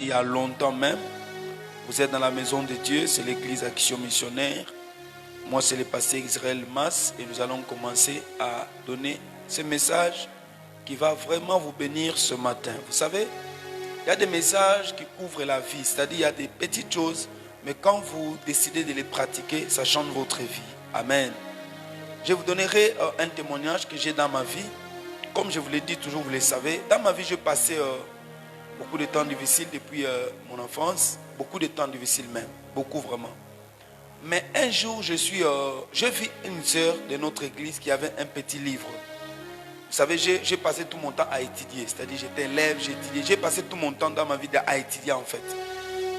Il y a longtemps même, vous êtes dans la maison de Dieu, c'est l'église Action Missionnaire. Moi, c'est le pasteur Israël Mas et nous allons commencer à donner ce message qui va vraiment vous bénir ce matin. Vous savez, il y a des messages qui couvrent la vie, c'est-à-dire il y a des petites choses, mais quand vous décidez de les pratiquer, ça change votre vie. Amen. Je vous donnerai un témoignage que j'ai dans ma vie. Comme je vous l'ai dit toujours, vous le savez, dans ma vie, je passais beaucoup de temps difficiles depuis mon enfance, beaucoup de temps difficiles même, beaucoup vraiment. Mais un jour, je vis une sœur de notre église qui avait un petit livre. Vous savez, j'ai passé tout mon temps à étudier, c'est-à-dire j'étais élève, j'ai étudié, j'ai passé tout mon temps dans ma vie à étudier en fait.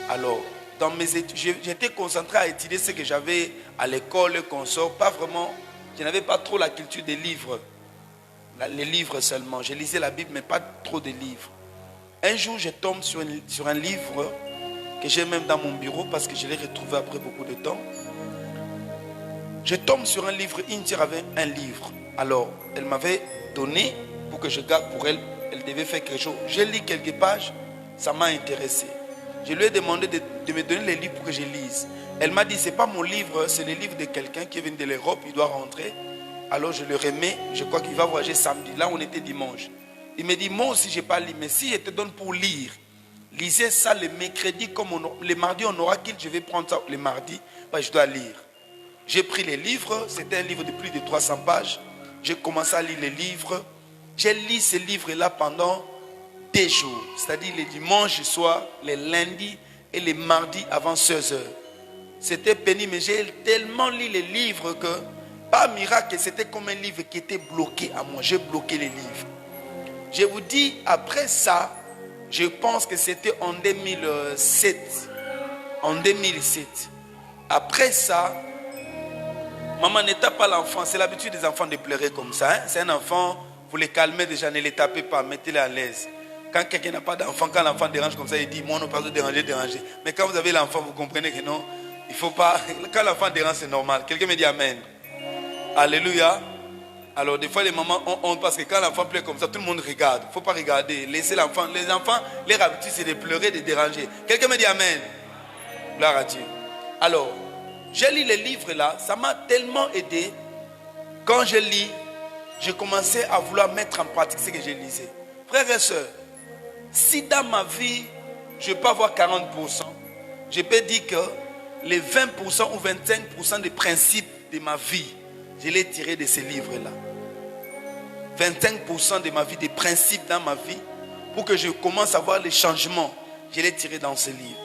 Alors, dans mes études, j'étais concentré à étudier ce que j'avais à l'école, consort, pas vraiment, je n'avais pas trop la culture des livres, les livres seulement. Je lisais la Bible, mais pas trop de livres. Un jour, je tombe sur un livre que j'ai même dans mon bureau parce que je l'ai retrouvé après beaucoup de temps. Je tombe sur un livre, une sœur avait un livre. Alors, elle m'avait donné pour que je garde pour elle. Elle devait faire quelque chose. J'ai lu quelques pages, ça m'a intéressé. Je lui ai demandé de me donner les livres pour que je lise. Elle m'a dit, c'est pas mon livre, c'est le livre de quelqu'un qui vient de l'Europe, il doit rentrer. Alors je le remets, je crois qu'il va voyager samedi. Là, on était dimanche. Il me dit, moi aussi, je n'ai pas lu, mais si je te donne pour lire, lisez ça le mercredi, comme le mardi, on aura qu'il, je vais prendre ça le mardi, je dois lire. J'ai pris les livres, c'était un livre de plus de 300 pages. J'ai commencé à lire les livres. J'ai lu ces livres-là pendant des jours, c'est-à-dire les dimanches soir, les lundis et les mardis avant 16 heures. C'était pénible, mais j'ai tellement lu les livres que, par miracle, c'était comme un livre qui était bloqué à moi. J'ai bloqué les livres. Je vous dis, après ça, je pense que c'était en 2007. En 2007. Après ça, maman ne tape pas l'enfant. C'est l'habitude des enfants de pleurer comme ça. Hein? C'est un enfant, vous les calmez déjà, ne les tapez pas, mettez-les à l'aise. Quand quelqu'un n'a pas d'enfant, quand l'enfant dérange comme ça, il dit, moi on ne peut pas déranger. Mais quand vous avez l'enfant, vous comprenez que non, il ne faut pas. Quand l'enfant dérange, c'est normal. Quelqu'un me dit Amen. Alléluia. Alors des fois les mamans ont honte parce que quand l'enfant pleure comme ça, tout le monde regarde. Il ne faut pas regarder. Laissez l'enfant. Les enfants, leur habitude c'est de pleurer, de déranger. Quelqu'un me dit Amen. Gloire à Dieu. Alors, j'ai lu les livres là, ça m'a tellement aidé. Quand je lis, j'ai commencé à vouloir mettre en pratique ce que je lisais. Frères et sœurs, si dans ma vie, je peux avoir 40%, je peux dire que les 20% ou 25% des principes de ma vie, je l'ai tiré de ces livres-là. 25% de ma vie, des principes dans ma vie, pour que je commence à voir les changements, je l'ai tiré dans ces livres.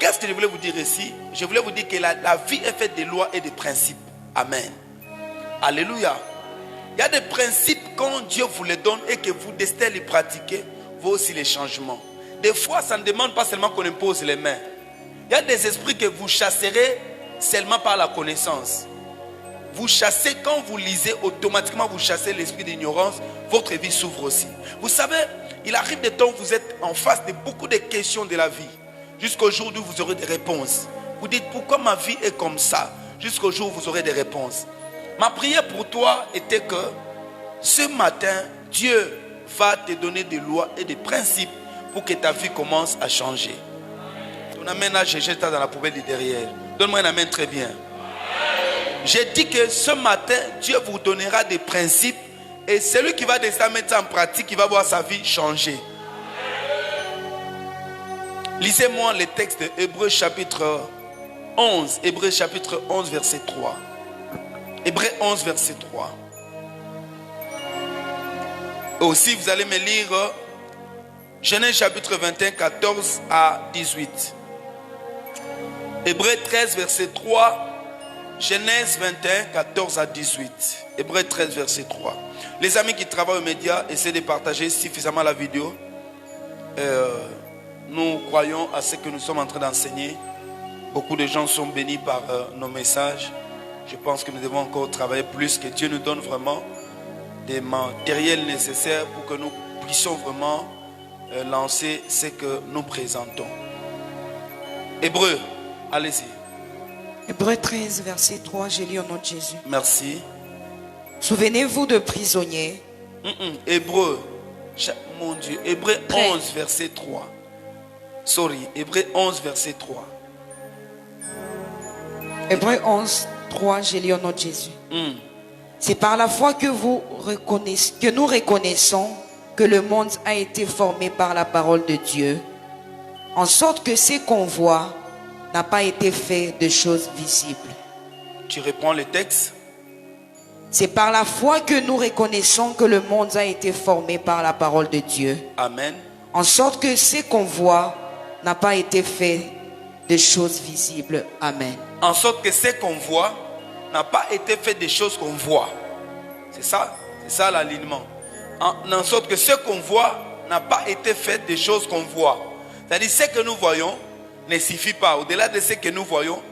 Qu'est-ce que je voulais vous dire ici? Je voulais vous dire que la vie est faite de lois et de principes. Amen. Alléluia. Il y a des principes quand Dieu vous les donne et que vous décidez de les pratiquer, vous aussi les changements. Des fois, ça ne demande pas seulement qu'on impose les mains. Il y a des esprits que vous chasserez seulement par la connaissance. Vous chassez, quand vous lisez, automatiquement vous chassez l'esprit d'ignorance, votre vie s'ouvre aussi. Vous savez, il arrive des temps où vous êtes en face de beaucoup de questions de la vie. Jusqu'au jour où vous aurez des réponses. Vous dites, pourquoi ma vie est comme ça? Jusqu'au jour où vous aurez des réponses. Ma prière pour toi était que ce matin, Dieu va te donner des lois et des principes pour que ta vie commence à changer. Ton amen là, je jette ça dans la poubelle de derrière. Donne-moi un amen très bien. J'ai dit que ce matin, Dieu vous donnera des principes et celui qui va décider de mettre ça en pratique, il va voir sa vie changer. Lisez-moi les textes de Hébreux chapitre 11. Hébreux chapitre 11 verset 3. Hébreux 11 verset 3. Et aussi vous allez me lire Genèse chapitre 21, 14 à 18. Hébreux 13 verset 3. Genèse 21, 14 à 18. Hébreux 13 verset 3. Les amis qui travaillent aux médias, essayez de partager suffisamment la vidéo. Nous croyons à ce que nous sommes en train d'enseigner. Beaucoup de gens sont bénis par nos messages. Je pense que nous devons encore travailler plus, que Dieu nous donne vraiment des matériels nécessaires pour que nous puissions vraiment lancer ce que nous présentons. Hébreux, allez-y. Hébreux 13, verset 3, j'ai lu au nom de Jésus. Merci. Souvenez-vous de prisonniers. Hébreux, mon Dieu, Hébreux 11, verset 3. Hébreux 11, verset 3. Hébreux 11, 3, j'ai lu au nom de Jésus. C'est par la foi que nous reconnaissons que le monde a été formé par la parole de Dieu, en sorte que ce qu'on voit n'a pas été fait de choses visibles. Tu reprends le texte. C'est par la foi que nous reconnaissons que le monde a été formé par la parole de Dieu, Amen. en sorte que ce qu'on voit n'a pas été fait de choses visibles. Amen. En sorte que ce qu'on voit n'a pas été fait des choses qu'on voit. C'est ça l'alignement. En sorte que ce qu'on voit n'a pas été fait des choses qu'on voit. C'est-à-dire ce que nous voyons ne suffit pas. Au-delà de ce que nous voyons,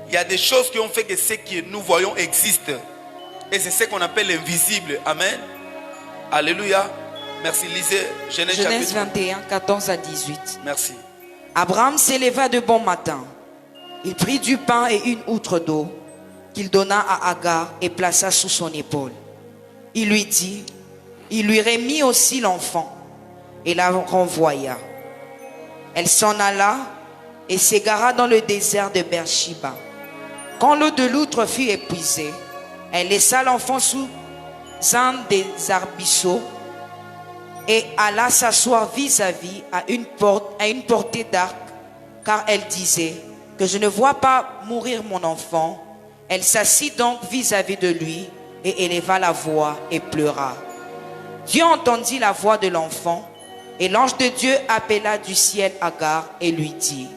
il y a des choses qui ont fait que ce que nous voyons existe. Et c'est ce qu'on appelle l'invisible. Amen. Alléluia. Merci. Lisez Genèse 21, 14 à 18. Merci. Abraham s'éleva de bon matin. Il prit du pain et une outre d'eau qu'il donna à Agar et plaça sous son épaule. Il lui remit aussi l'enfant et la renvoya. Elle s'en alla et s'égara dans le désert de Bershiba. Quand l'eau de l'outre fut épuisée, elle laissa l'enfant sous un des arbrisseaux et alla s'asseoir vis-à-vis à une portée d'arc, car elle disait que je ne vois pas mourir mon enfant. Elle s'assit donc vis-à-vis de lui et éleva la voix et pleura. Dieu entendit la voix de l'enfant et l'ange de Dieu appela du ciel Agar et lui dit: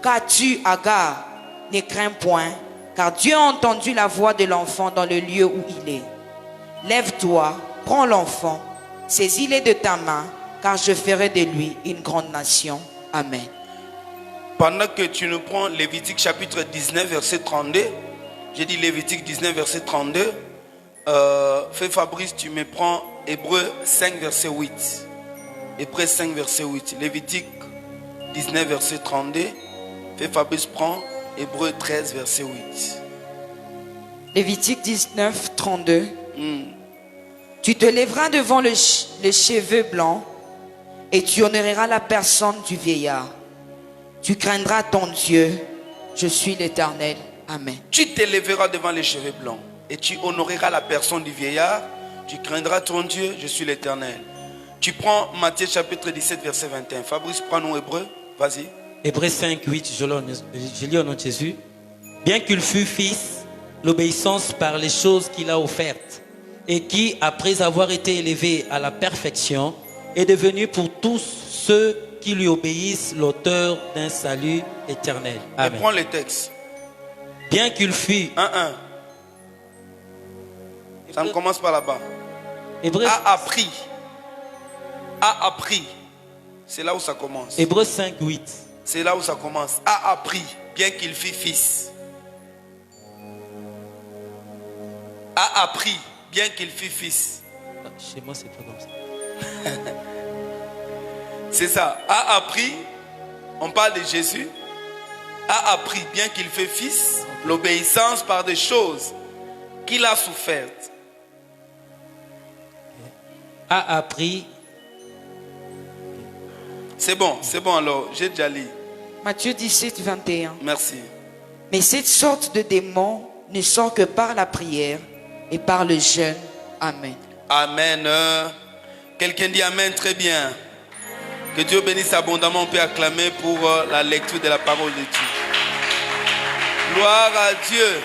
Qu'as-tu, Agar? Ne crains point, car Dieu a entendu la voix de l'enfant dans le lieu où il est. Lève-toi, prends l'enfant, saisis-le de ta main, car je ferai de lui une grande nation. Amen. Pendant que tu nous prends Lévitique chapitre 19, verset 32, j'ai dit Lévitique 19, verset 32, fais Fabrice, tu me prends Hébreux 5, verset 8. Hébreux 5, verset 8. Lévitique 19, verset 32, fais Fabrice, prends Hébreux 13, verset 8. Lévitique 19, 32. Tu te lèveras devant le cheveu blanc et tu honoreras la personne du vieillard. Tu craindras ton Dieu, je suis l'Éternel. Amen. Tu te lèveras devant les cheveux blancs et tu honoreras la personne du vieillard. Tu craindras ton Dieu, je suis l'Éternel. Tu prends Matthieu chapitre 17, verset 21. Fabrice, prends-nous Hébreux. Vas-y. Hébreux 5, 8, je lis au nom de Jésus. Bien qu'il fût fils, l'obéissance par les choses qu'il a offertes, et qui, après avoir été élevé à la perfection, est devenu pour tous ceux qui lui obéissent l'auteur d'un salut éternel. Amen. Et prends le texte. Bien qu'il fût... 1. Ça commence par là-bas. Hébreux... A appris. A appris. C'est là où ça commence. Hébreux 5, 8. C'est là où ça commence. A appris, bien qu'il fût fils. A appris, bien qu'il fût fils. Chez moi, c'est pas comme ça. C'est ça. A appris, on parle de Jésus. A appris, bien qu'il fût fils, l'obéissance par des choses qu'il a souffertes. A appris. C'est bon alors, j'ai déjà lu. Matthieu 17, 21. Merci. Mais cette sorte de démon ne sort que par la prière et par le jeûne. Amen. Amen. Quelqu'un dit Amen, très bien. Que Dieu bénisse abondamment. On peut acclamer pour la lecture de la parole de Dieu. Gloire à Dieu.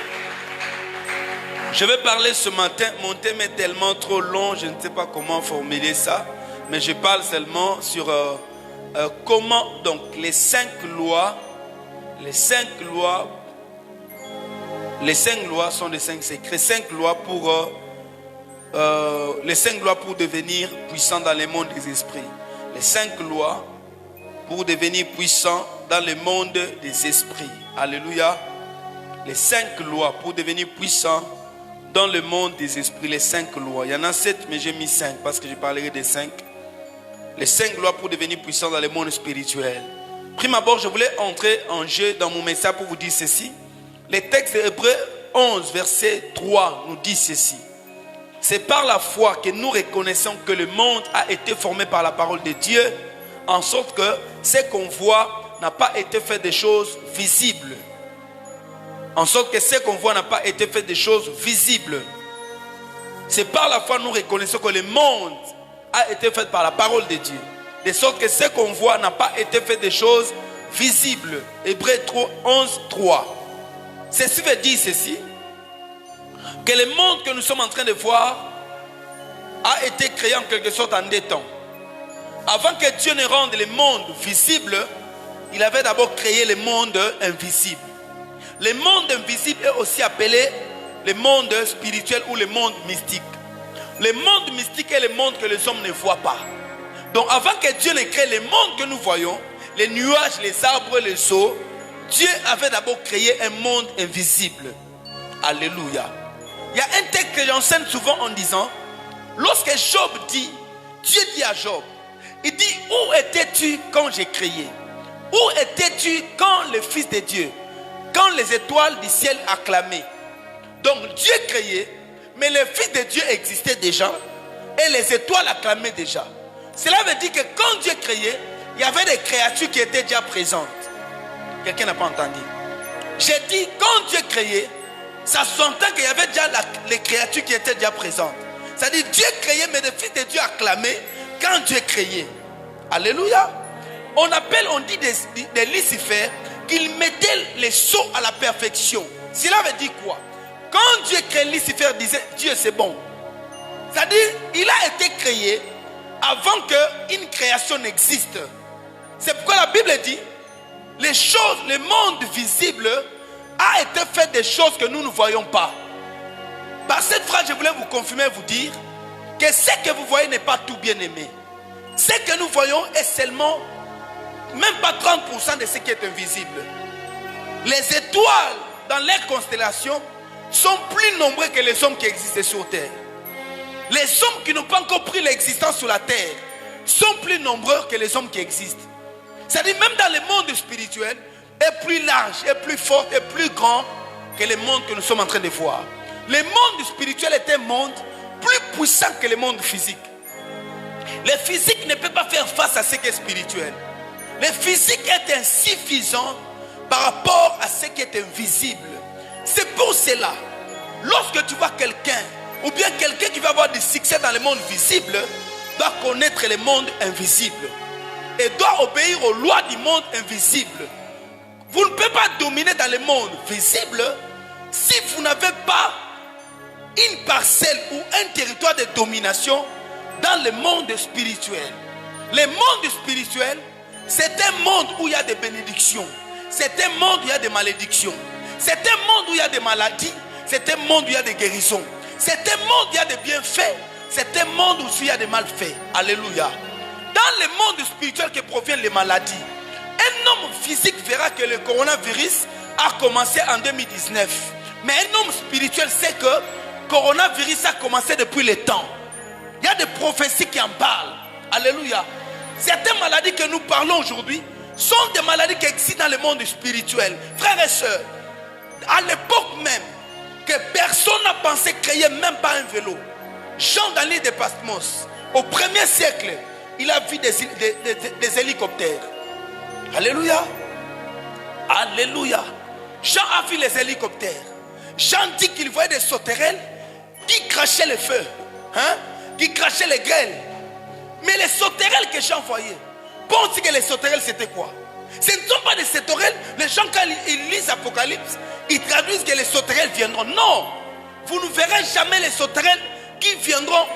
Je vais parler ce matin. Mon thème est tellement trop long, je ne sais pas comment formuler ça. Mais je parle seulement sur comment donc les 5 lois sont des 5 secrets. 5 lois pour les 5 lois pour devenir puissant dans le monde des esprits. Les 5 lois pour devenir puissant dans le monde des esprits. Alléluia. Les 5 lois pour devenir puissant dans le monde des esprits. Les 5 lois. Il y en a 7, mais j'ai mis 5 parce que je parlerai des 5. Les 5 lois pour devenir puissant dans le monde spirituel. Prime abord, je voulais entrer en jeu dans mon message pour vous dire ceci. Les textes de Hébreux 11, verset 3 nous dit ceci. C'est par la foi que nous reconnaissons que le monde a été formé par la parole de Dieu, en sorte que ce qu'on voit n'a pas été fait des choses visibles. En sorte que ce qu'on voit n'a pas été fait des choses visibles. C'est par la foi nous reconnaissons que le monde a été fait par la parole de Dieu. De sorte que ce qu'on voit n'a pas été fait des choses visibles. Hébreux 11, 3. Ceci veut dire ceci. Que le monde que nous sommes en train de voir a été créé en quelque sorte en deux temps. Avant que Dieu ne rende le monde visible, il avait d'abord créé le monde invisible. Le monde invisible est aussi appelé le monde spirituel ou le monde mystique. Le monde mystique est le monde que les hommes ne voient pas. Donc avant que Dieu ne crée le monde que nous voyons, les nuages, les arbres, les eaux, Dieu avait d'abord créé un monde invisible. Alléluia. Il y a un texte que j'enseigne souvent en disant, lorsque Job dit, Dieu dit à Job, il dit, où étais-tu quand j'ai créé? Où étais-tu quand le Fils de Dieu, quand les étoiles du ciel acclamaient? Donc Dieu créait, mais le Fils de Dieu existait déjà et les étoiles acclamaient déjà. Cela veut dire que quand Dieu créait, il y avait des créatures qui étaient déjà présentes. Quelqu'un n'a pas entendu. J'ai dit, quand Dieu créait, ça s'entend qu'il y avait déjà les créatures qui étaient déjà présentes. C'est-à-dire Dieu créait, mais le Fils de Dieu acclamait quand Dieu créait. Alléluia. On dit des Lucifer qu'il mettait les sceaux à la perfection. Cela veut dire quoi? Quand Dieu créait, Lucifer disait Dieu c'est bon. C'est-à-dire il a été créé avant qu'une création n'existe. C'est pourquoi la Bible dit les choses, le monde visible a été fait des choses que nous ne voyons pas. Par cette phrase, je voulais vous confirmer, vous dire que ce que vous voyez n'est pas tout bien aimé. Ce que nous voyons est seulement, même pas 30% de ce qui est invisible. Les étoiles dans les constellations sont plus nombreux que les hommes qui existent sur terre. Les hommes qui n'ont pas encore pris l'existence sur la terre sont plus nombreux que les hommes qui existent. C'est-à-dire même dans le monde spirituel est plus large, est plus fort, est plus grand que le monde que nous sommes en train de voir. Le monde spirituel est un monde plus puissant que le monde physique. Le physique ne peut pas faire face à ce qui est spirituel. Le physique est insuffisant par rapport à ce qui est invisible. C'est pour cela, lorsque tu vois quelqu'un, ou bien quelqu'un qui va avoir du succès dans le monde visible, doit connaître le monde invisible et doit obéir aux lois du monde invisible. Vous ne pouvez pas dominer dans le monde visible si vous n'avez pas une parcelle ou un territoire de domination dans le monde spirituel. Le monde spirituel, c'est un monde où il y a des bénédictions. C'est un monde où il y a des malédictions. C'est un monde où il y a des maladies. C'est un monde où il y a des guérisons. C'est un monde où il y a des bienfaits. C'est un monde où il y a des malfaits. Alléluia. Dans le monde spirituel que proviennent les maladies, un homme physique verra que le coronavirus a commencé en 2019. Mais un homme spirituel sait que le coronavirus a commencé depuis le temps. Il y a des prophéties qui en parlent. Alléluia. Certaines maladies que nous parlons aujourd'hui sont des maladies qui existent dans le monde spirituel. Frères et sœurs, à l'époque même, que personne n'a pensé créer même pas un vélo. Jean dans l'île de Patmos, au 1er siècle, il a vu des hélicoptères. Alléluia. Alléluia. Jean a vu les hélicoptères. Jean dit qu'il voyait des sauterelles qui crachaient le feu, qui crachaient les grêles. Mais les sauterelles que Jean voyait, pensez que les sauterelles c'était quoi? Ce ne sont pas des sauterelles. Les gens quand ils lisent Apocalypse, ils traduisent que les sauterelles viendront. Non, vous ne verrez jamais les sauterelles qui viendront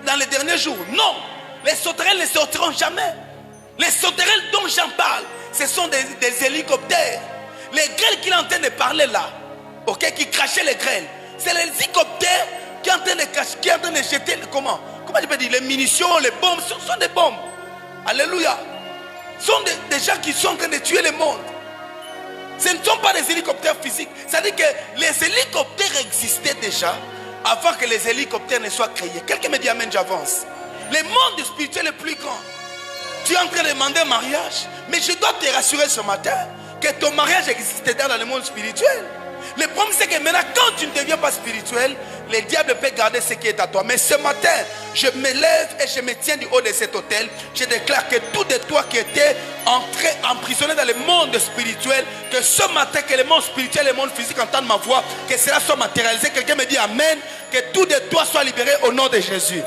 dans les derniers jours. Non, les sauterelles ne sortiront jamais. Les sauterelles dont j'en parle, ce sont des hélicoptères. Les grêles qu'il est en train de parler là, ok, qui crachaient les grêles, c'est les hélicoptères qui sont en train de jeter, comment je peux dire, les munitions, les bombes, ce sont des bombes. Alléluia. Ce sont des gens qui sont en train de tuer le monde. Ce ne sont pas des hélicoptères physiques. C'est-à-dire que les hélicoptères existaient déjà avant que les hélicoptères ne soient créés. Quelqu'un me dit amen, j'avance. Le monde spirituel est plus grand. Tu es en train de demander un mariage, mais je dois te rassurer ce matin que ton mariage existait dans le monde spirituel. Le problème c'est que maintenant quand tu ne deviens pas spirituel, le diable peut garder ce qui est à toi. Mais ce matin, je me lève et je me tiens du haut de cet autel. Je déclare que tout de toi qui était entré, emprisonné dans le monde spirituel, que ce matin, que le monde spirituel et le monde physique entendent ma voix, que cela soit matérialisé. Quelqu'un me dit Amen, que tout de toi soit libéré au nom de Jésus.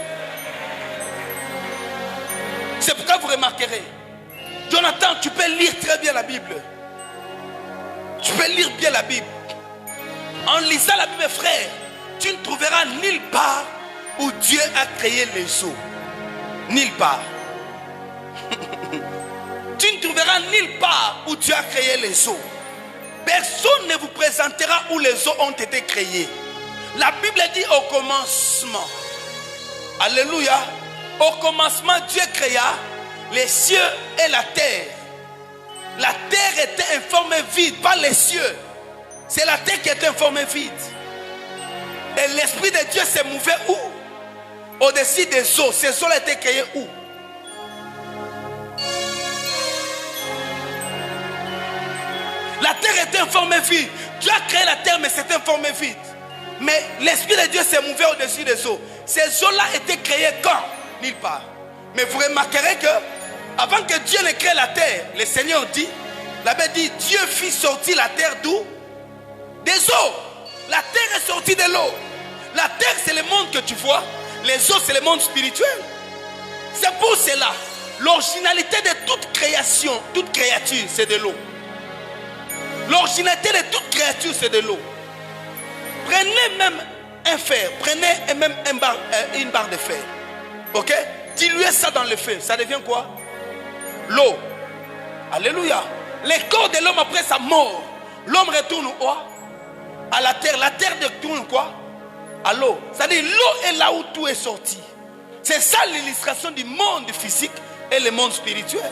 C'est pourquoi vous remarquerez, Jonathan, tu peux lire très bien la Bible. Tu peux lire bien la Bible. En lisant la Bible, frère, tu ne trouveras nulle part où Dieu a créé les eaux. Nulle part. Tu ne trouveras nulle part où Dieu a créé les eaux. Personne ne vous présentera où les eaux ont été créées. La Bible dit au commencement. Alléluia. Au commencement, Dieu créa les cieux et la terre. La terre était informée vide, pas les cieux. C'est la terre qui était informée vide. Et l'Esprit de Dieu s'est mouvé où? Au-dessus des eaux. Ces eaux étaient créées où? La terre était informée vide. Dieu a créé la terre, mais c'était informé vide. Mais l'Esprit de Dieu s'est mouvé au-dessus des eaux. Ces eaux-là étaient créées quand? Nulle part. Mais vous remarquerez que avant que Dieu ne crée la terre, le Seigneur dit, la Bible dit, Dieu fit sortir la terre d'où? Des eaux. La terre est sortie de l'eau. La terre, c'est le monde que tu vois. Les eaux, c'est le monde spirituel. C'est pour cela, l'originalité de toute création, toute créature, c'est de l'eau. L'originalité de toute créature, c'est de l'eau. Prenez même un fer, prenez même une barre de fer. Ok? Diluez ça dans le feu, ça devient quoi? L'eau. Alléluia. Les corps de l'homme après sa mort, l'homme retourne où? À la terre. La terre retourne quoi? À l'eau. C'est-à-dire l'eau est là où tout est sorti. C'est ça l'illustration du monde physique et le monde spirituel.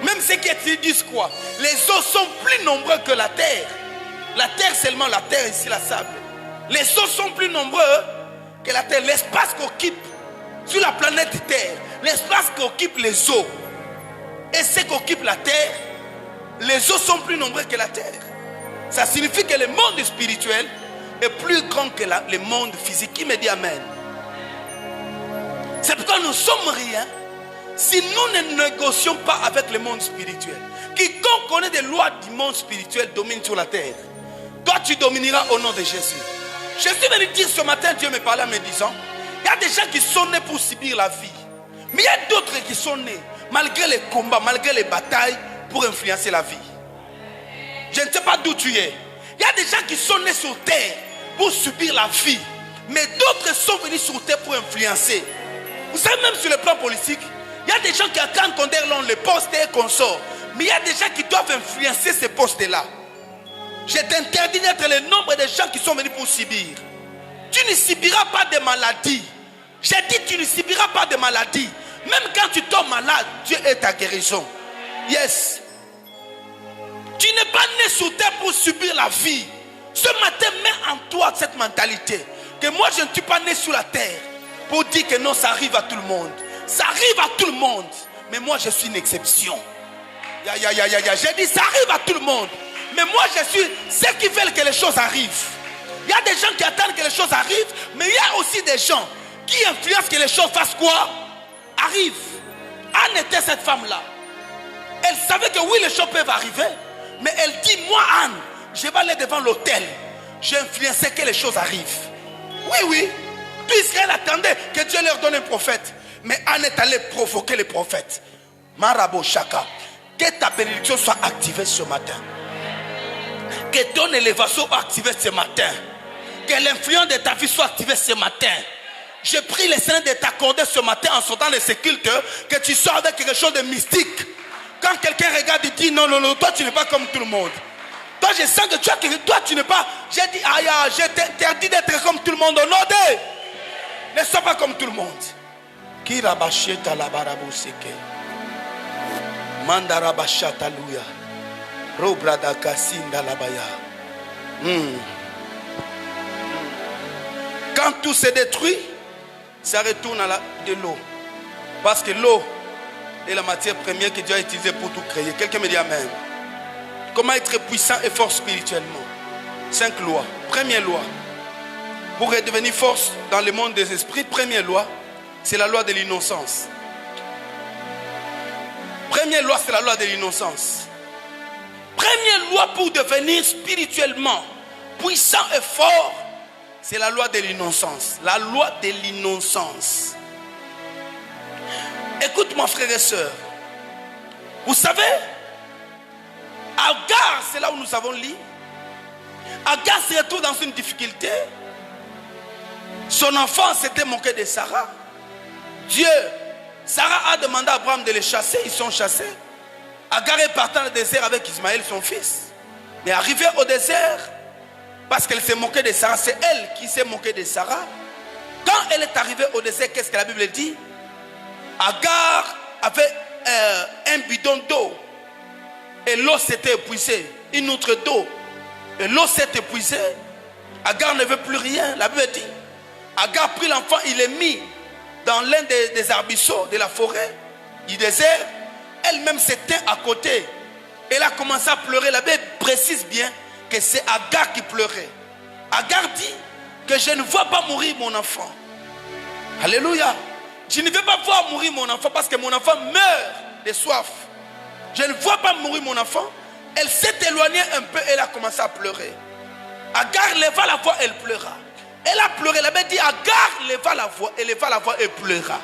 Même ceux qui disent quoi? Les eaux sont plus nombreux que la terre. La terre seulement, la terre ici, la sable. Les eaux sont plus nombreux que la terre. L'espace qu'occupe sur la planète Terre, l'espace qu'occupe les eaux et ce qu'occupe la terre, les eaux sont plus nombreux que la terre. Ça signifie que le monde spirituel est plus grand que le monde physique. Qui me dit Amen? C'est pourquoi nous sommes rien si nous ne négocions pas avec le monde spirituel. Quiconque connaît des lois du monde spirituel domine sur la terre. Toi, tu domineras au nom de Jésus. Je suis venu dire ce matin, Dieu me parlait en me disant, il y a des gens qui sont nés pour subir la vie. Mais il y a d'autres qui sont nés, malgré les combats, malgré les batailles, pour influencer la vie. Je ne sais pas d'où tu es. Il y a des gens qui sont nés sur terre pour subir la vie. Mais d'autres sont venus sur terre pour influencer. Vous savez, même sur le plan politique, il y a des gens qui attendent qu'on leur les postes et qu'on sort. Mais il y a des gens qui doivent influencer ces postes-là. Je t'interdis d'être le nombre de gens qui sont venus pour subir. Tu ne subiras pas de maladie. J'ai dit tu ne subiras pas de maladie. Même quand tu tombes malade, Dieu est ta guérison. Yes. Tu n'es pas né sur terre pour subir la vie. Ce matin, mets en toi cette mentalité. Que moi je ne suis pas né sur la terre pour dire que non, ça arrive à tout le monde. Ça arrive à tout le monde. Mais moi je suis une exception. J'ai dit ça arrive à tout le monde. Mais moi je suis ceux qui veulent que les choses arrivent. Il y a des gens qui attendent que les choses arrivent. Mais il y a aussi des gens qui influencent que les choses fassent quoi? Arrivent. Anne était cette femme-là. Elle savait que oui, les choses peuvent arriver. Mais elle dit, moi Anne, je vais aller devant l'autel. J'ai influencé que les choses arrivent. Oui. Tout Israël attendait que Dieu leur donne un prophète. Mais Anne est allée provoquer les prophètes. Marabo Shaka. Que ta bénédiction soit activée ce matin. Que ton élévation soit activée ce matin. Que l'influence de ta vie soit activée ce matin. Je prie le Seigneur de t'accorder ce matin en sortant de ce culte que tu sors avec quelque chose de mystique. Quand quelqu'un regarde et dit non, toi tu n'es pas comme tout le monde. Toi je sens que toi tu n'es pas. J'ai dit je t'interdis d'être comme tout le monde. Non, ne sois pas comme tout le monde. Qui rabacheta la baraboseke. Mandarabachata luya. Robrada kasinda labaya. Quand tout se détruit, ça retourne à de l'eau. Parce que l'eau est la matière première que Dieu a utilisée pour tout créer. Quelqu'un me dit Amen. Comment être puissant et fort spirituellement? 5 lois. Première loi. pour redevenir force dans le monde des esprits, première loi, c'est la loi de l'innocence. Première loi, c'est la loi de l'innocence. Première loi pour devenir spirituellement puissant et fort, c'est la loi de l'innocence. La loi de l'innocence. Écoute-moi, frères et sœurs. Vous savez, Agar, c'est là où nous avons lu. Agar se retrouve dans une difficulté. Son enfant s'était moqué de Sarah. Sarah a demandé à Abraham de les chasser. Ils sont chassés. Agar est partie dans le désert avec Ismaël, son fils. Mais arrivée au désert, parce qu'elle s'est moquée de Sarah, c'est elle qui s'est moquée de Sarah. Quand elle est arrivée au désert, qu'est-ce que la Bible dit? Agar avait un bidon d'eau. Et l'eau s'était épuisée. Une autre d'eau. Et l'eau s'est épuisée. Agar ne veut plus rien. La Bible dit. Agar prit l'enfant, il l'a mis dans l'un des arbrisseaux de la forêt du désert. Elle-même s'était à côté. Elle a commencé à pleurer. La Bible précise bien que c'est Agar qui pleurait. Agar dit que je ne vois pas mourir mon enfant. Alléluia. Je ne vais pas voir mourir mon enfant parce que mon enfant meurt de soif. Je ne vois pas mourir mon enfant. Elle s'est éloignée un peu, elle a commencé à pleurer. Agar leva la voix, elle pleura. Elle a pleuré, la Bible dit Agar leva la voix, elle leva la voix et pleura.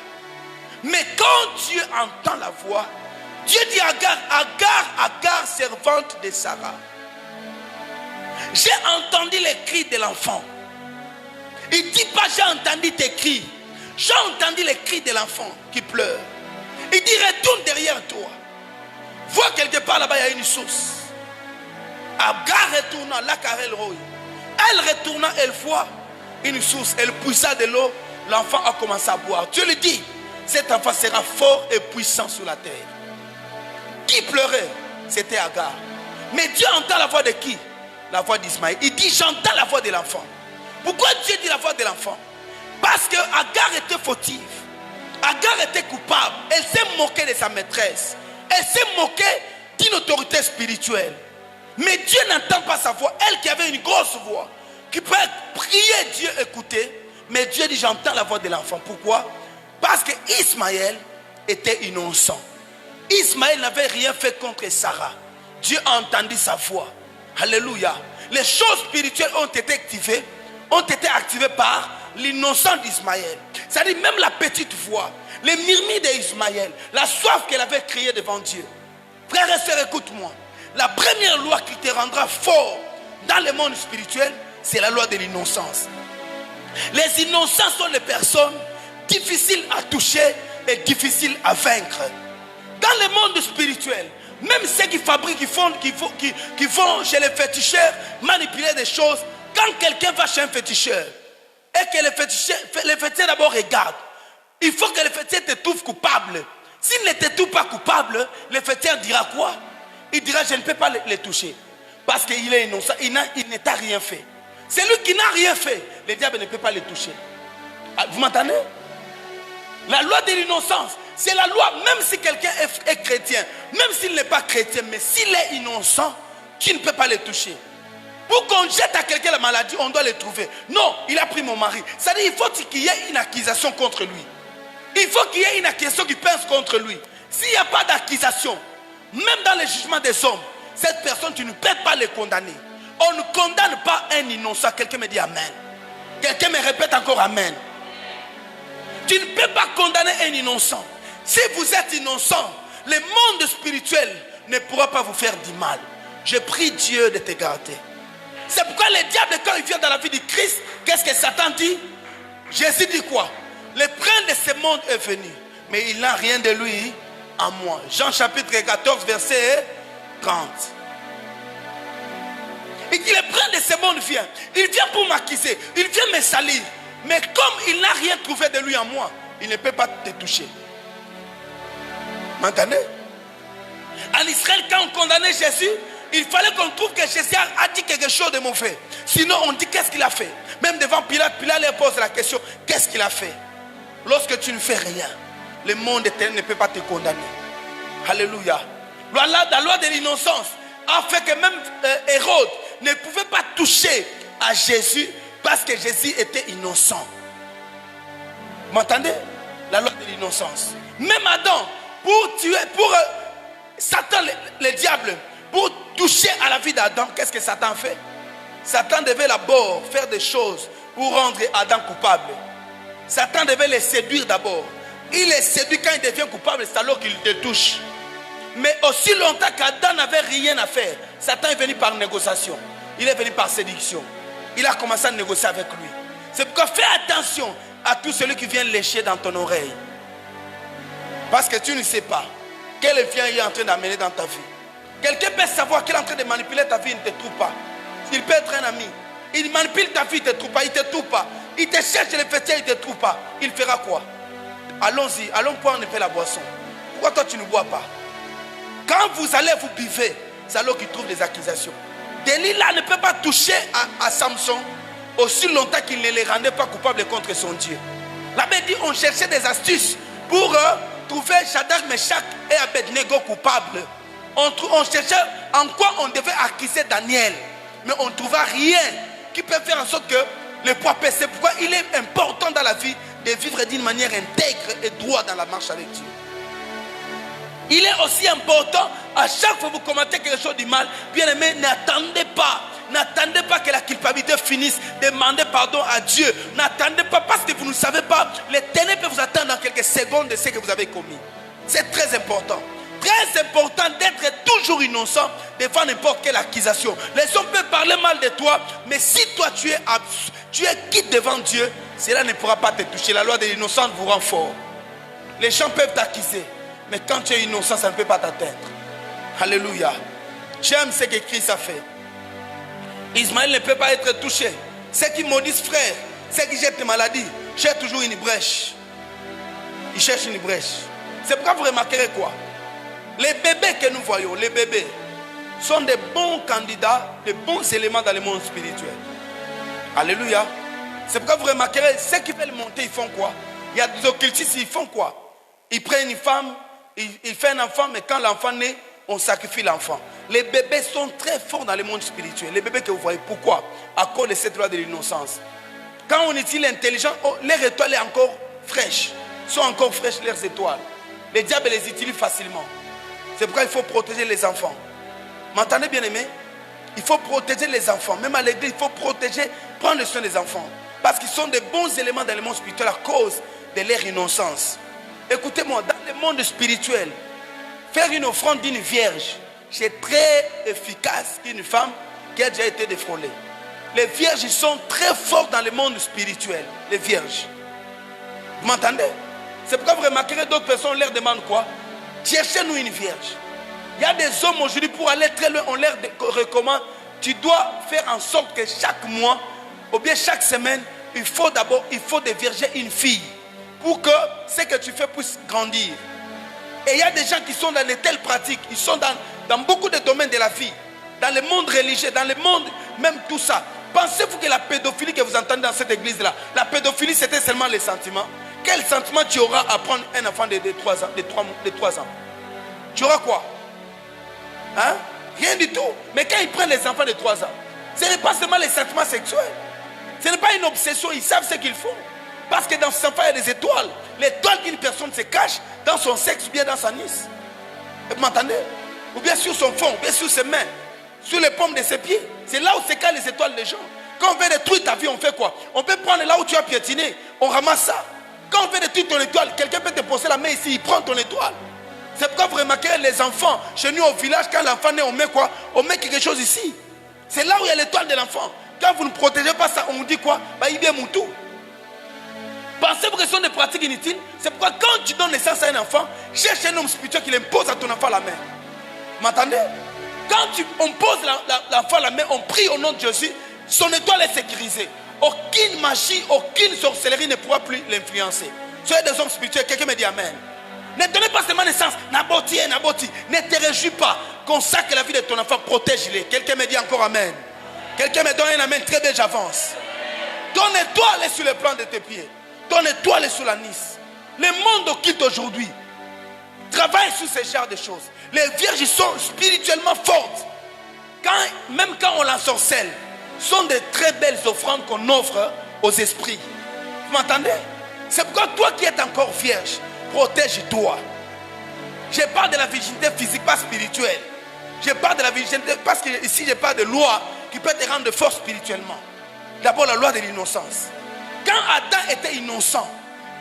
Mais quand Dieu entend la voix, Dieu dit à Agar, Agar, servante de Sarah. J'ai entendu les cris de l'enfant. Il ne dit pas j'ai entendu tes cris. J'ai entendu les cris de l'enfant qui pleure. Il dit retourne derrière toi. Vois quelque part là-bas, il y a une source. Agar retourna, la carrel roy. Elle retourna, elle voit une source. Elle poussa de l'eau. L'enfant a commencé à boire. Dieu lui dit, cet enfant sera fort et puissant sur la terre. Qui pleurait? C'était Agar. Mais Dieu entend la voix de qui? La voix d'Ismaël. Il dit, j'entends la voix de l'enfant. Pourquoi Dieu dit la voix de l'enfant? Parce que Agar était fautive. Agar était coupable. Elle s'est moquée de sa maîtresse. Elle s'est moquée d'une autorité spirituelle. Mais Dieu n'entend pas sa voix. Elle qui avait une grosse voix, qui peut prier Dieu, écouter. Mais Dieu dit, j'entends la voix de l'enfant. Pourquoi? Parce que Ismaël était innocent. Ismaël n'avait rien fait contre Sarah. Dieu a entendu sa voix. Alléluia. Les choses spirituelles ont été activées par l'innocent d'Ismaël. C'est-à-dire même la petite voix, les murmures d'Ismaël, la soif qu'elle avait créée devant Dieu. Frères et sœurs, écoute-moi. La première loi qui te rendra fort dans le monde spirituel, c'est la loi de l'innocence. Les innocents sont les personnes difficiles à toucher et difficiles à vaincre. Dans le monde spirituel, même ceux qui fabriquent, qui vont chez les féticheurs manipuler des choses, quand quelqu'un va chez un féticheur et que le féticheur d'abord regarde, il faut que le féticheur te trouve coupable. S'il ne te trouve pas coupable, le féticheur dira quoi? Il dira je ne peux pas le toucher parce qu'il est innocent, il ne t'a rien fait. Celui qui n'a rien fait, le diable ne peut pas le toucher. Vous m'entendez? La loi de l'innocence, c'est la loi, même si quelqu'un est chrétien, même s'il n'est pas chrétien, mais s'il est innocent, tu ne peux pas le toucher. Pour qu'on jette à quelqu'un la maladie, on doit le trouver. Non, il a pris mon mari. C'est-à-dire il faut qu'il y ait une accusation contre lui. Il faut qu'il y ait une accusation qui pèse contre lui. S'il n'y a pas d'accusation, même dans le jugement des hommes, cette personne, tu ne peux pas le condamner. On ne condamne pas un innocent. Quelqu'un me dit amen. Quelqu'un me répète encore amen. Tu ne peux pas condamner un innocent. Si vous êtes innocent, le monde spirituel ne pourra pas vous faire du mal. Je prie Dieu de te garder. C'est pourquoi le diable, quand il vient dans la vie du Christ, qu'est-ce que Satan dit? Jésus dit quoi? Le prince de ce monde est venu, mais il n'a rien de lui en moi. Jean chapitre 14, verset 30. Il dit le prince de ce monde vient. Il vient pour m'accuser. Il vient me salir. Mais comme il n'a rien trouvé de lui en moi, il ne peut pas te toucher. M'entendez? En Israël, quand on condamnait Jésus, il fallait qu'on trouve que Jésus a dit quelque chose de mauvais. Sinon, on dit qu'est-ce qu'il a fait. Même devant Pilate, Pilate leur pose la question, qu'est-ce qu'il a fait? Lorsque tu ne fais rien, le monde éternel ne peut pas te condamner. Alléluia. La loi de l'innocence a fait que même Hérode ne pouvait pas toucher à Jésus Parce que Jésus était innocent. Vous m'entendez? La loi de l'innocence. Même Adam, pour tuer, Satan, le diable, pour toucher à la vie d'Adam, qu'est-ce que Satan fait? Satan devait d'abord faire des choses pour rendre Adam coupable. Satan devait le séduire d'abord. Il est séduit quand il devient coupable, c'est alors qu'il te touche. Mais aussi longtemps qu'Adam n'avait rien à faire, Satan est venu par négociation. Il est venu par séduction. Il a commencé à négocier avec lui. C'est pourquoi fais attention à tout celui qui vient lécher dans ton oreille. Parce que tu ne sais pas quel vient il est en train d'amener dans ta vie. Quelqu'un peut savoir qu'il est en train de manipuler ta vie, il ne te trouve pas. Il peut être un ami. Il manipule ta vie, il ne te trouve pas. Il ne te trouve pas. Il te cherche les fêtiers, il ne te trouve pas. Il fera quoi? Allons-y, allons prendre un peu la boisson. Pourquoi toi tu ne bois pas? Quand vous allez vous buvez, c'est alors qu'il trouve des accusations. Delilah ne peut pas toucher à Samson aussi longtemps qu'il ne les rendait pas coupable contre son Dieu. La Bible dit on cherchait des astuces pour trouver Shadrach, Meshach et Abednego coupables. On cherchait en quoi on devait accuser Daniel. Mais on ne trouva rien qui peut faire en sorte que le poids pèse. C'est pourquoi il est important dans la vie de vivre d'une manière intègre et droite dans la marche avec Dieu. Il est aussi important, à chaque fois que vous commettez quelque chose de mal, bien aimé, n'attendez pas que la culpabilité finisse. Demandez pardon à Dieu. N'attendez pas parce que vous ne savez pas. Les ténèbres peuvent vous attendre dans quelques secondes de ce que vous avez commis. C'est très important. Très important d'être toujours innocent devant n'importe quelle accusation. Les hommes peuvent parler mal de toi, mais si toi tu es quitte devant Dieu, cela ne pourra pas te toucher. La loi de l'innocence vous rend fort. Les gens peuvent t'accuser, mais quand tu es innocent, ça ne peut pas t'atteindre. Alléluia. J'aime ce que Christ a fait. Ismaël ne peut pas être touché. Ceux qui maudissent frère, ceux qui jettent des maladies, cherchent toujours une brèche. Ils cherchent une brèche. C'est pourquoi vous remarquerez quoi? Les bébés que nous voyons, les bébés, sont des bons candidats, des bons éléments dans le monde spirituel. Alléluia. C'est pourquoi vous remarquerez, ceux qui veulent monter, ils font quoi? Il y a des occultistes, ils font quoi? Ils prennent une femme, ils font un enfant, mais quand l'enfant naît, on sacrifie l'enfant. Les bébés sont très forts dans le monde spirituel. Les bébés que vous voyez, pourquoi? À cause de cette loi de l'innocence. Quand on utilise l'intelligence, leur étoile est encore fraîche. Sont encore fraîches leurs étoiles. Les diables les utilisent facilement. C'est pourquoi il faut protéger les enfants. M'entendez bien aimé? Il faut protéger les enfants. Même à l'église, il faut protéger, prendre soin des enfants. Parce qu'ils sont des bons éléments dans le monde spirituel à cause de leur innocence. Écoutez-moi, dans le monde spirituel, faire une offrande d'une vierge, c'est très efficace qu'une femme qui a déjà été défrôlée. Les vierges sont très fortes dans le monde spirituel. Les vierges. Vous m'entendez? C'est pourquoi vous remarquerez d'autres personnes leur demandent quoi? Cherchez-nous une vierge. Il y a des hommes aujourd'hui pour aller très loin, on leur recommande. Tu dois faire en sorte que chaque mois, ou bien chaque semaine, il faut dévierger une fille. Pour que ce que tu fais puisse grandir. Et il y a des gens qui sont dans de telles pratiques. Ils sont dans beaucoup de domaines de la vie. Dans le monde religieux, dans le monde, même tout ça. Pensez-vous que la pédophilie que vous entendez dans cette église-là, la pédophilie c'était seulement les sentiments? Quel sentiment tu auras à prendre un enfant de 3 ans, de 3 ans? Tu auras quoi? Hein? Rien du tout. Mais quand ils prennent les enfants de 3 ans, ce n'est pas seulement les sentiments sexuels. Ce n'est pas une obsession, ils savent ce qu'ils font. Parce que dans ce enfant, il y a des étoiles. L'étoile d'une personne se cache dans son sexe ou bien dans sa nice. Vous m'entendez? Ou bien sur son front, ou bien sur ses mains, sur les paumes de ses pieds. C'est là où se cachent les étoiles des gens. Quand on veut détruire ta vie, on fait quoi? On peut prendre là où tu as piétiné, on ramasse ça. Quand on veut détruire ton étoile, quelqu'un peut te poser la main ici, il prend ton étoile. C'est pourquoi vous remarquez les enfants, chez nous au village, quand l'enfant naît, on met quoi? On met quelque chose ici. C'est là où il y a l'étoile de l'enfant. Quand vous ne protégez pas ça, on vous dit quoi? Bah, il vient Moutou. Pensez-vous que ce sont des pratiques inutiles? C'est pourquoi quand tu donnes naissance à un enfant, cherche un homme spirituel qui impose à ton enfant la main. Vous m'entendez? Quand on pose l'enfant la main, on prie au nom de Jésus, son étoile est sécurisée. Aucune magie, aucune sorcellerie ne pourra plus l'influencer. Soyez des hommes spirituels, quelqu'un me dit amen. Ne donnez pas seulement naissance, n'aboti. Ne te réjouis pas. Consacre la vie de ton enfant, protège-les. Quelqu'un me dit encore amen. Quelqu'un me donne un amen, très bien, j'avance. Ton étoile est sur le plan de tes pieds. Ton étoile est sur la nice. Le monde occulte aujourd'hui travaille sur ce genre de choses. Les vierges sont spirituellement fortes. Même quand on l'ensorcelle, sont de très belles offrandes qu'on offre aux esprits. Vous m'entendez? C'est pourquoi toi qui es encore vierge, protège-toi. Je parle de la virginité physique, pas spirituelle. Je parle de la virginité parce que ici je parle de loi qui peut te rendre fort spirituellement. D'abord la loi de l'innocence. Quand Adam était innocent,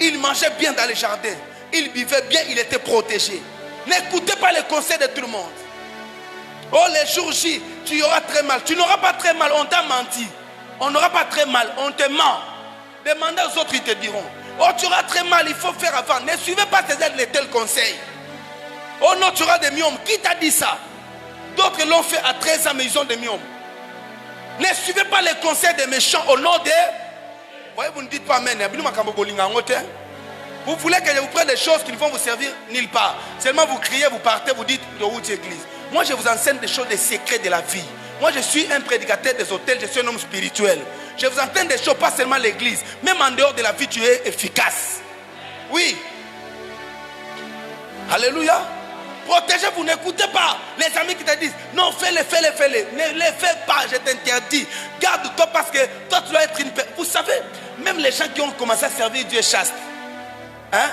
il mangeait bien dans les jardins, il vivait bien, il était protégé. N'écoutez pas les conseils de tout le monde. Oh, les jours J, tu auras très mal. Tu n'auras pas très mal, on t'a menti. On n'aura pas très mal, on te ment. Demandez aux autres, ils te diront. Oh, tu auras très mal, il faut faire avant. Ne suivez pas les tels conseils. Oh non, tu auras des myomes. Qui t'a dit ça? D'autres l'ont fait à 13 ans, mais ils ont des myomes. Ne suivez pas les conseils des méchants au nom de... Voyez, vous ne dites pas amen. Vous voulez que je vous prenne des choses qui ne vont vous servir nulle part. Seulement vous criez, vous partez, vous dites de où tu église. Moi, je vous enseigne des choses, des secrets de la vie. Moi, je suis un prédicateur des hôtels, je suis un homme spirituel. Je vous enseigne des choses, pas seulement l'église. Même en dehors de la vie, tu es efficace. Oui. Alléluia. Protégez-vous, n'écoutez pas les amis qui te disent non, fais-les. Ne les fais pas, je t'interdis. Garde-toi parce que toi, tu dois être une personne. Vous savez, même les gens qui ont commencé à servir Dieu chaste. Hein?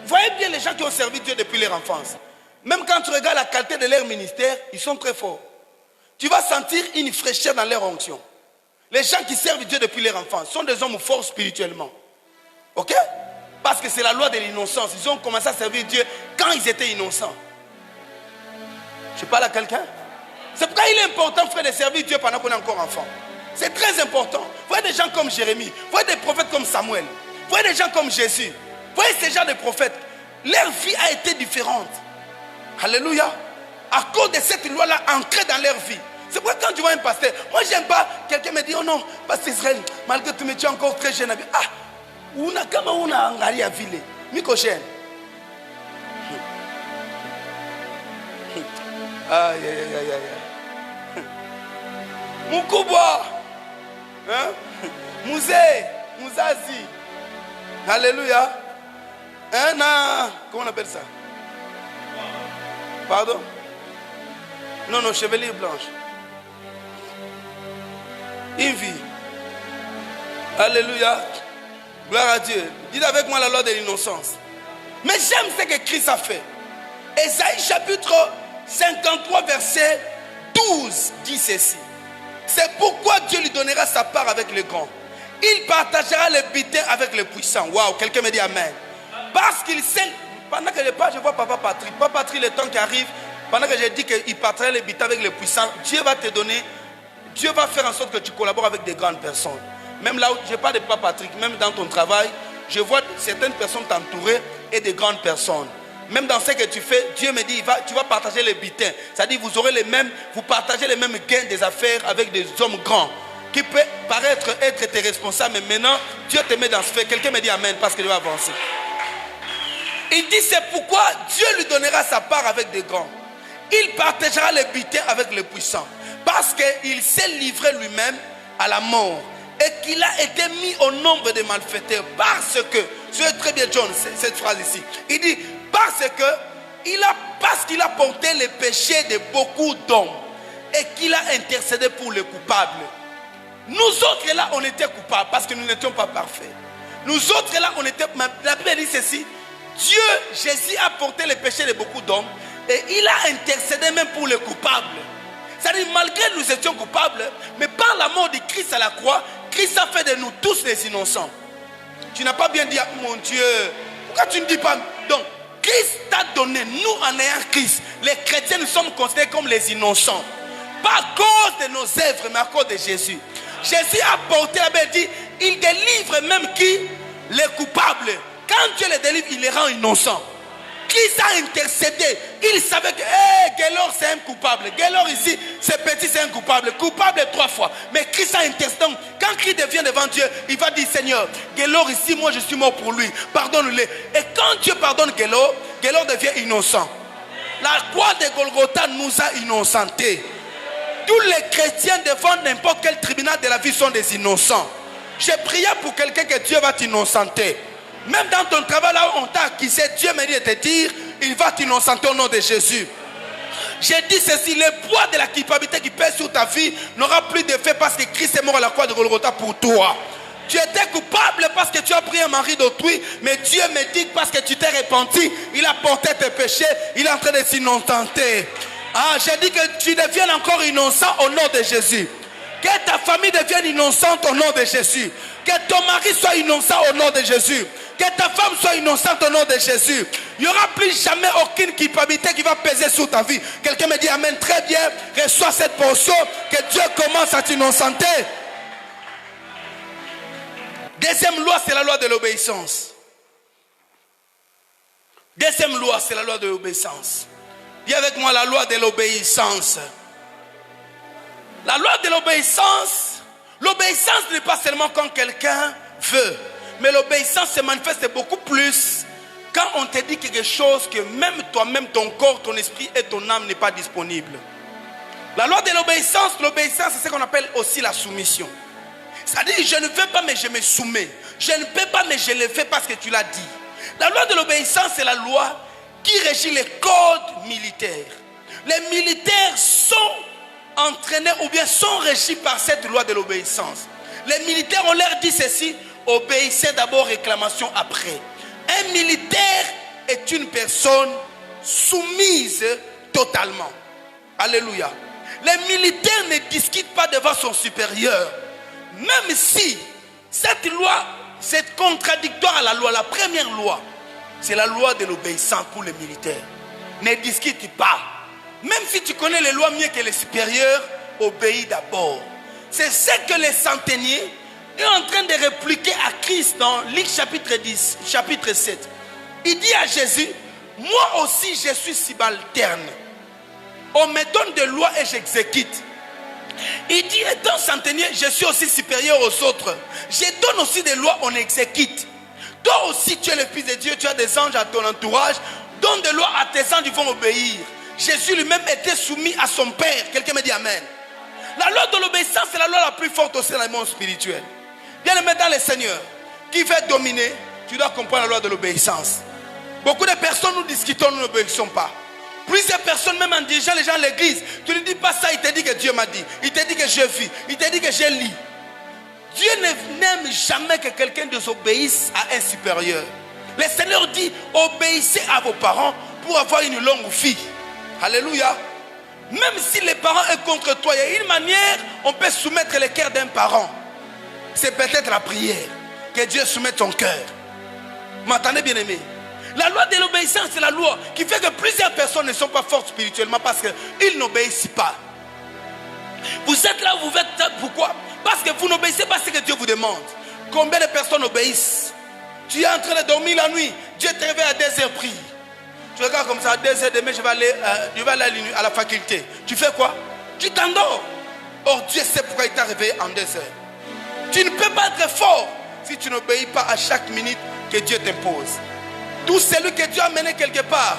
Voyez bien les gens qui ont servi Dieu depuis leur enfance. Même quand tu regardes la qualité de leur ministère, ils sont très forts. Tu vas sentir une fraîcheur dans leur onction. Les gens qui servent Dieu depuis leur enfance sont des hommes forts spirituellement. Ok? Parce que c'est la loi de l'innocence. Ils ont commencé à servir Dieu quand ils étaient innocents. Je parle à quelqu'un? C'est pourquoi il est important, frère, de servir Dieu pendant qu'on est encore enfant. C'est très important. Vous voyez des gens comme Jérémie, vous voyez des prophètes comme Samuel, vous voyez des gens comme Jésus, vous voyez ces gens de prophètes. Leur vie a été différente. Alléluia. À cause de cette loi-là ancrée dans leur vie. C'est pourquoi quand tu vois un pasteur, moi j'aime pas, quelqu'un me dit, oh non, pasteur Israël, malgré tout, mais tu es encore très jeune. Ah, una kama una angalia vile. Miko jeune. Aïe, aïe, aïe, aïe. Mukubwa. Hein? Muzazi. Alléluia. Comment on appelle ça? Pardon? Non, chevelure blanche. Une vie. Alléluia. Gloire à Dieu. Dites avec moi la loi de l'innocence. Mais j'aime ce que Christ a fait. Ésaïe chapitre 53 verset 12 dit ceci. C'est pourquoi Dieu lui donnera sa part avec les grands. Il partagera les butins avec les puissants. Waouh, quelqu'un me dit amen. Parce qu'il sait, pendant que je parle, je vois Papa Patrick. Papa Patrick, le temps qui arrive, pendant que j'ai dit qu'il partagera les butins avec les puissants, Dieu va te donner, Dieu va faire en sorte que tu collabores avec des grandes personnes. Même là où je parle de Papa Patrick, même dans ton travail, je vois certaines personnes t'entourer et des grandes personnes. Même dans ce que tu fais, Dieu me dit, tu vas partager les butins. C'est-à-dire, vous partagez les mêmes gains des affaires avec des hommes grands qui peut paraître être tes responsables, mais maintenant, Dieu te met dans ce fait. Quelqu'un me dit amen parce qu'il va avancer. Il dit, c'est pourquoi Dieu lui donnera sa part avec des grands. Il partagera les butins avec les puissants. Parce qu'il s'est livré lui-même à la mort. Et qu'il a été mis au nombre des malfaiteurs. Parce que, c'est très bien John, cette phrase ici. Il dit, parce qu'il a porté les péchés de beaucoup d'hommes. Et qu'il a intercédé pour les coupables. Nous autres là, on était coupables parce que nous n'étions pas parfaits. Nous autres là, on était... La Bible dit ceci. Dieu, Jésus a porté les péchés de beaucoup d'hommes. Et il a intercédé même pour les coupables. C'est-à-dire, malgré nous étions coupables, mais par la mort de Christ à la croix, Christ a fait de nous tous les innocents. Tu n'as pas bien dit, mon Dieu, pourquoi tu ne dis pas? Donc, Christ t'a donné, nous en ayant Christ, les chrétiens, nous sommes considérés comme les innocents. Pas à cause de nos œuvres, mais à cause de Jésus. Jésus a porté, la Bible dit, il délivre même qui? Les coupables. Quand Dieu les délivre, il les rend innocents. Christ a intercédé. Il savait que Gaylor c'est un coupable. Gaylor ici, c'est petit, c'est un coupable. Coupable 3 fois. Mais Christ a intercédé. Quand Christ devient devant Dieu, il va dire, Seigneur, Gaylor ici, moi je suis mort pour lui. Pardonne-le. Et quand Dieu pardonne Gaylor, Gaylor devient innocent. La croix de Golgotha nous a innocentés. Tous les chrétiens devant n'importe quel tribunal de la vie sont des innocents. J'ai prié pour quelqu'un que Dieu va t'innocenter. Même dans ton travail là où on t'a accusé, Dieu m'a dit de te dire, il va t'innocenter au nom de Jésus. J'ai dit ceci, le poids de la culpabilité qui pèse sur ta vie n'aura plus d'effet parce que Christ est mort à la croix de Golgotha pour toi. Tu étais coupable parce que tu as pris un mari d'autrui, mais Dieu me dit parce que tu t'es repenti, il a porté tes péchés, il est en train de s'innocenter. Ah, j'ai dit que tu deviennes encore innocent au nom de Jésus. Que ta famille devienne innocente au nom de Jésus. Que ton mari soit innocent au nom de Jésus. Que ta femme soit innocente au nom de Jésus. Il n'y aura plus jamais aucune culpabilité qui va peser sur ta vie. Quelqu'un me dit amen, très bien, reçois cette portion, que Dieu commence à t'innocenter. Deuxième loi, c'est la loi de l'obéissance. Deuxième loi, c'est la loi de l'obéissance. Dis avec moi la loi de l'obéissance. La loi de l'obéissance, l'obéissance n'est pas seulement quand quelqu'un veut, mais l'obéissance se manifeste beaucoup plus quand on te dit quelque chose que même toi-même, ton corps, ton esprit et ton âme n'est pas disponible. La loi de l'obéissance, c'est ce qu'on appelle aussi la soumission. C'est-à-dire, je ne veux pas mais je me soumets. Je ne peux pas mais je le fais parce que tu l'as dit. La loi de l'obéissance, c'est la loi qui régit les codes militaires. Les militaires sont entraînés ou bien sont régis par cette loi de l'obéissance. Les militaires, on leur dit ceci, obéissez d'abord, réclamation après. Un militaire est une personne soumise totalement. Alléluia. Les militaires ne discutent pas devant son supérieur. Même si cette loi, c'est contradictoire à la loi, la première loi, c'est la loi de l'obéissance pour les militaires. Ne discute pas. Même si tu connais les lois mieux que les supérieurs, obéis d'abord. C'est ce que les centeniers sont en train de répliquer à Christ dans Luc chapitre 10, chapitre 7. Il dit à Jésus, moi aussi je suis subalterne. On me donne des lois et j'exécute. Il dit, étant centenier, je suis aussi supérieur aux autres. Je donne aussi des lois, on exécute. Toi aussi, tu es le fils de Dieu, tu as des anges à ton entourage. Donne des lois à tes anges, ils vont obéir. Jésus lui-même était soumis à son Père. Quelqu'un me dit amen. La loi de l'obéissance, c'est la loi la plus forte aussi dans le monde spirituel. Bien aimé dans le Seigneur, qui veut dominer, tu dois comprendre la loi de l'obéissance. Beaucoup de personnes, nous discutons, nous n'obéissons pas. Plusieurs personnes, même en dirigeant les gens à l'église, tu ne dis pas ça, il te dit que Dieu m'a dit. Il te dit que je vis. Il te dit que je lis. Dieu n'aime jamais que quelqu'un désobéisse à un supérieur. Le Seigneur dit, obéissez à vos parents pour avoir une longue vie. Alléluia. Même si les parents sont contre toi, il y a une manière, on peut soumettre le cœur d'un parent. C'est peut-être la prière. Que Dieu soumette ton cœur. M'entendez bien aimé? La loi de l'obéissance, c'est la loi qui fait que plusieurs personnes ne sont pas fortes spirituellement parce qu'ils n'obéissent pas. Vous êtes là où vous êtes. Pourquoi? Parce que vous n'obéissez pas ce que Dieu vous demande. Combien de personnes obéissent? Tu es en train de dormir la nuit. Dieu te réveille à 2h prie. Tu regardes comme ça, à 2h demain, je vais aller à la faculté. Tu fais quoi? Tu t'endors. Or, Dieu sait pourquoi il t'a réveillé en 2h. Tu ne peux pas être fort si tu n'obéis pas à chaque minute que Dieu t'impose. Tout celui que Dieu a mené quelque part,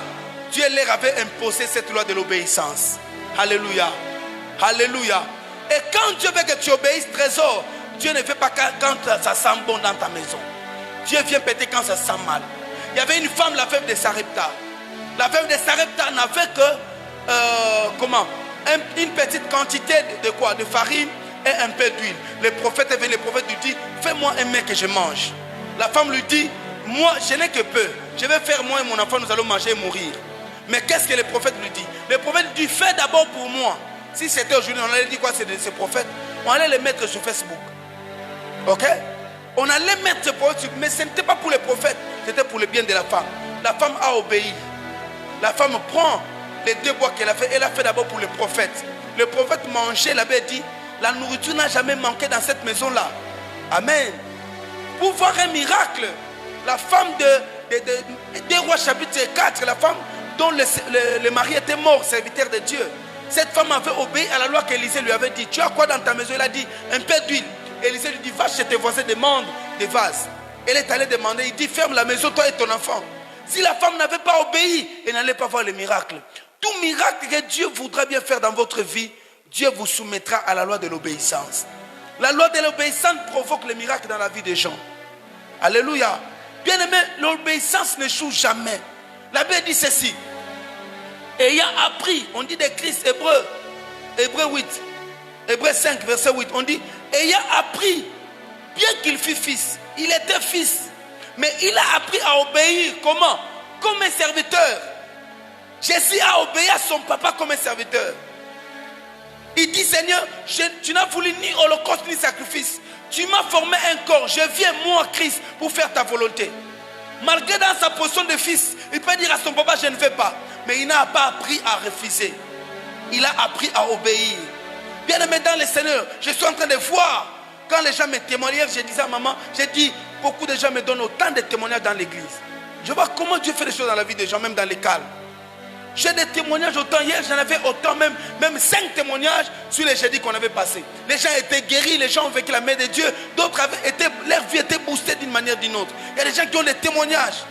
Dieu leur avait imposé cette loi de l'obéissance. Alléluia. Alléluia. Et quand Dieu veut que tu obéisses, trésor, Dieu ne fait pas quand ça sent bon dans ta maison. Dieu vient péter quand ça sent mal. Il y avait une femme, la veuve de Sarepta. La veuve de Sarepta n'avait que une petite quantité de quoi? De farine et un peu d'huile. Le prophète est venu, le prophète lui dit, fais-moi un mets que je mange. La femme lui dit, moi je n'ai que peu. Je vais faire moi et mon enfant, nous allons manger et mourir. Mais qu'est-ce que le prophète lui dit? Le prophète lui dit, fais d'abord pour moi. Si c'était aujourd'hui, on allait dire quoi? C'est de ce prophète. On allait le mettre sur Facebook. Ok? On allait mettre ce prophète, mais ce n'était pas pour le prophète, c'était pour le bien de la femme. La femme a obéi. La femme prend les 2 bois qu'elle a fait. Elle a fait d'abord pour le prophète. Le prophète mangeait, il avait dit, la nourriture n'a jamais manqué dans cette maison-là. Amen. Pour voir un miracle, la femme de 2 Rois chapitre 4, la femme dont le mari était mort, serviteur de Dieu. Cette femme avait obéi à la loi qu'Élisée lui avait dit. Tu as quoi dans ta maison? Elle a dit un peu d'huile. Élisée lui dit, va chez tes voisins, demande des vases. Elle est allée demander, il dit, ferme la maison, toi et ton enfant. Si la femme n'avait pas obéi, elle n'allait pas voir le miracle. Tout miracle que Dieu voudra bien faire dans votre vie, Dieu vous soumettra à la loi de l'obéissance. La loi de l'obéissance provoque le miracle dans la vie des gens. Alléluia. Bien aimé, l'obéissance n'échoue jamais. La Bible dit ceci. ayant appris, on dit de Christ, Hébreux 8, Hébreux 5, verset 8, on dit, ayant appris, bien qu'il fût fils, il était fils, mais il a appris à obéir, comment? Comme un serviteur. Jésus a obéi à son papa comme un serviteur. Il dit, Seigneur, tu n'as voulu ni holocauste ni sacrifice. Tu m'as formé un corps. Je viens, moi, Christ, pour faire ta volonté. Malgré dans sa position de fils, il peut dire à son papa, je ne veux pas. Mais il n'a pas appris à refuser. Il a appris à obéir. Bien aimé dans le Seigneur, je suis en train de voir. Quand les gens me témoignaient, je disais à maman, j'ai dit, beaucoup de gens me donnent autant de témoignages dans l'église. Je vois comment Dieu fait les choses dans la vie des gens, même dans les calmes. J'ai des témoignages autant. Hier, j'en avais autant, même 5 témoignages sur les jeudis qu'on avait passés. Les gens étaient guéris, les gens ont vécu la main de Dieu. D'autres leur vie était boostée d'une manière ou d'une autre. Il y a des gens qui ont des témoignages.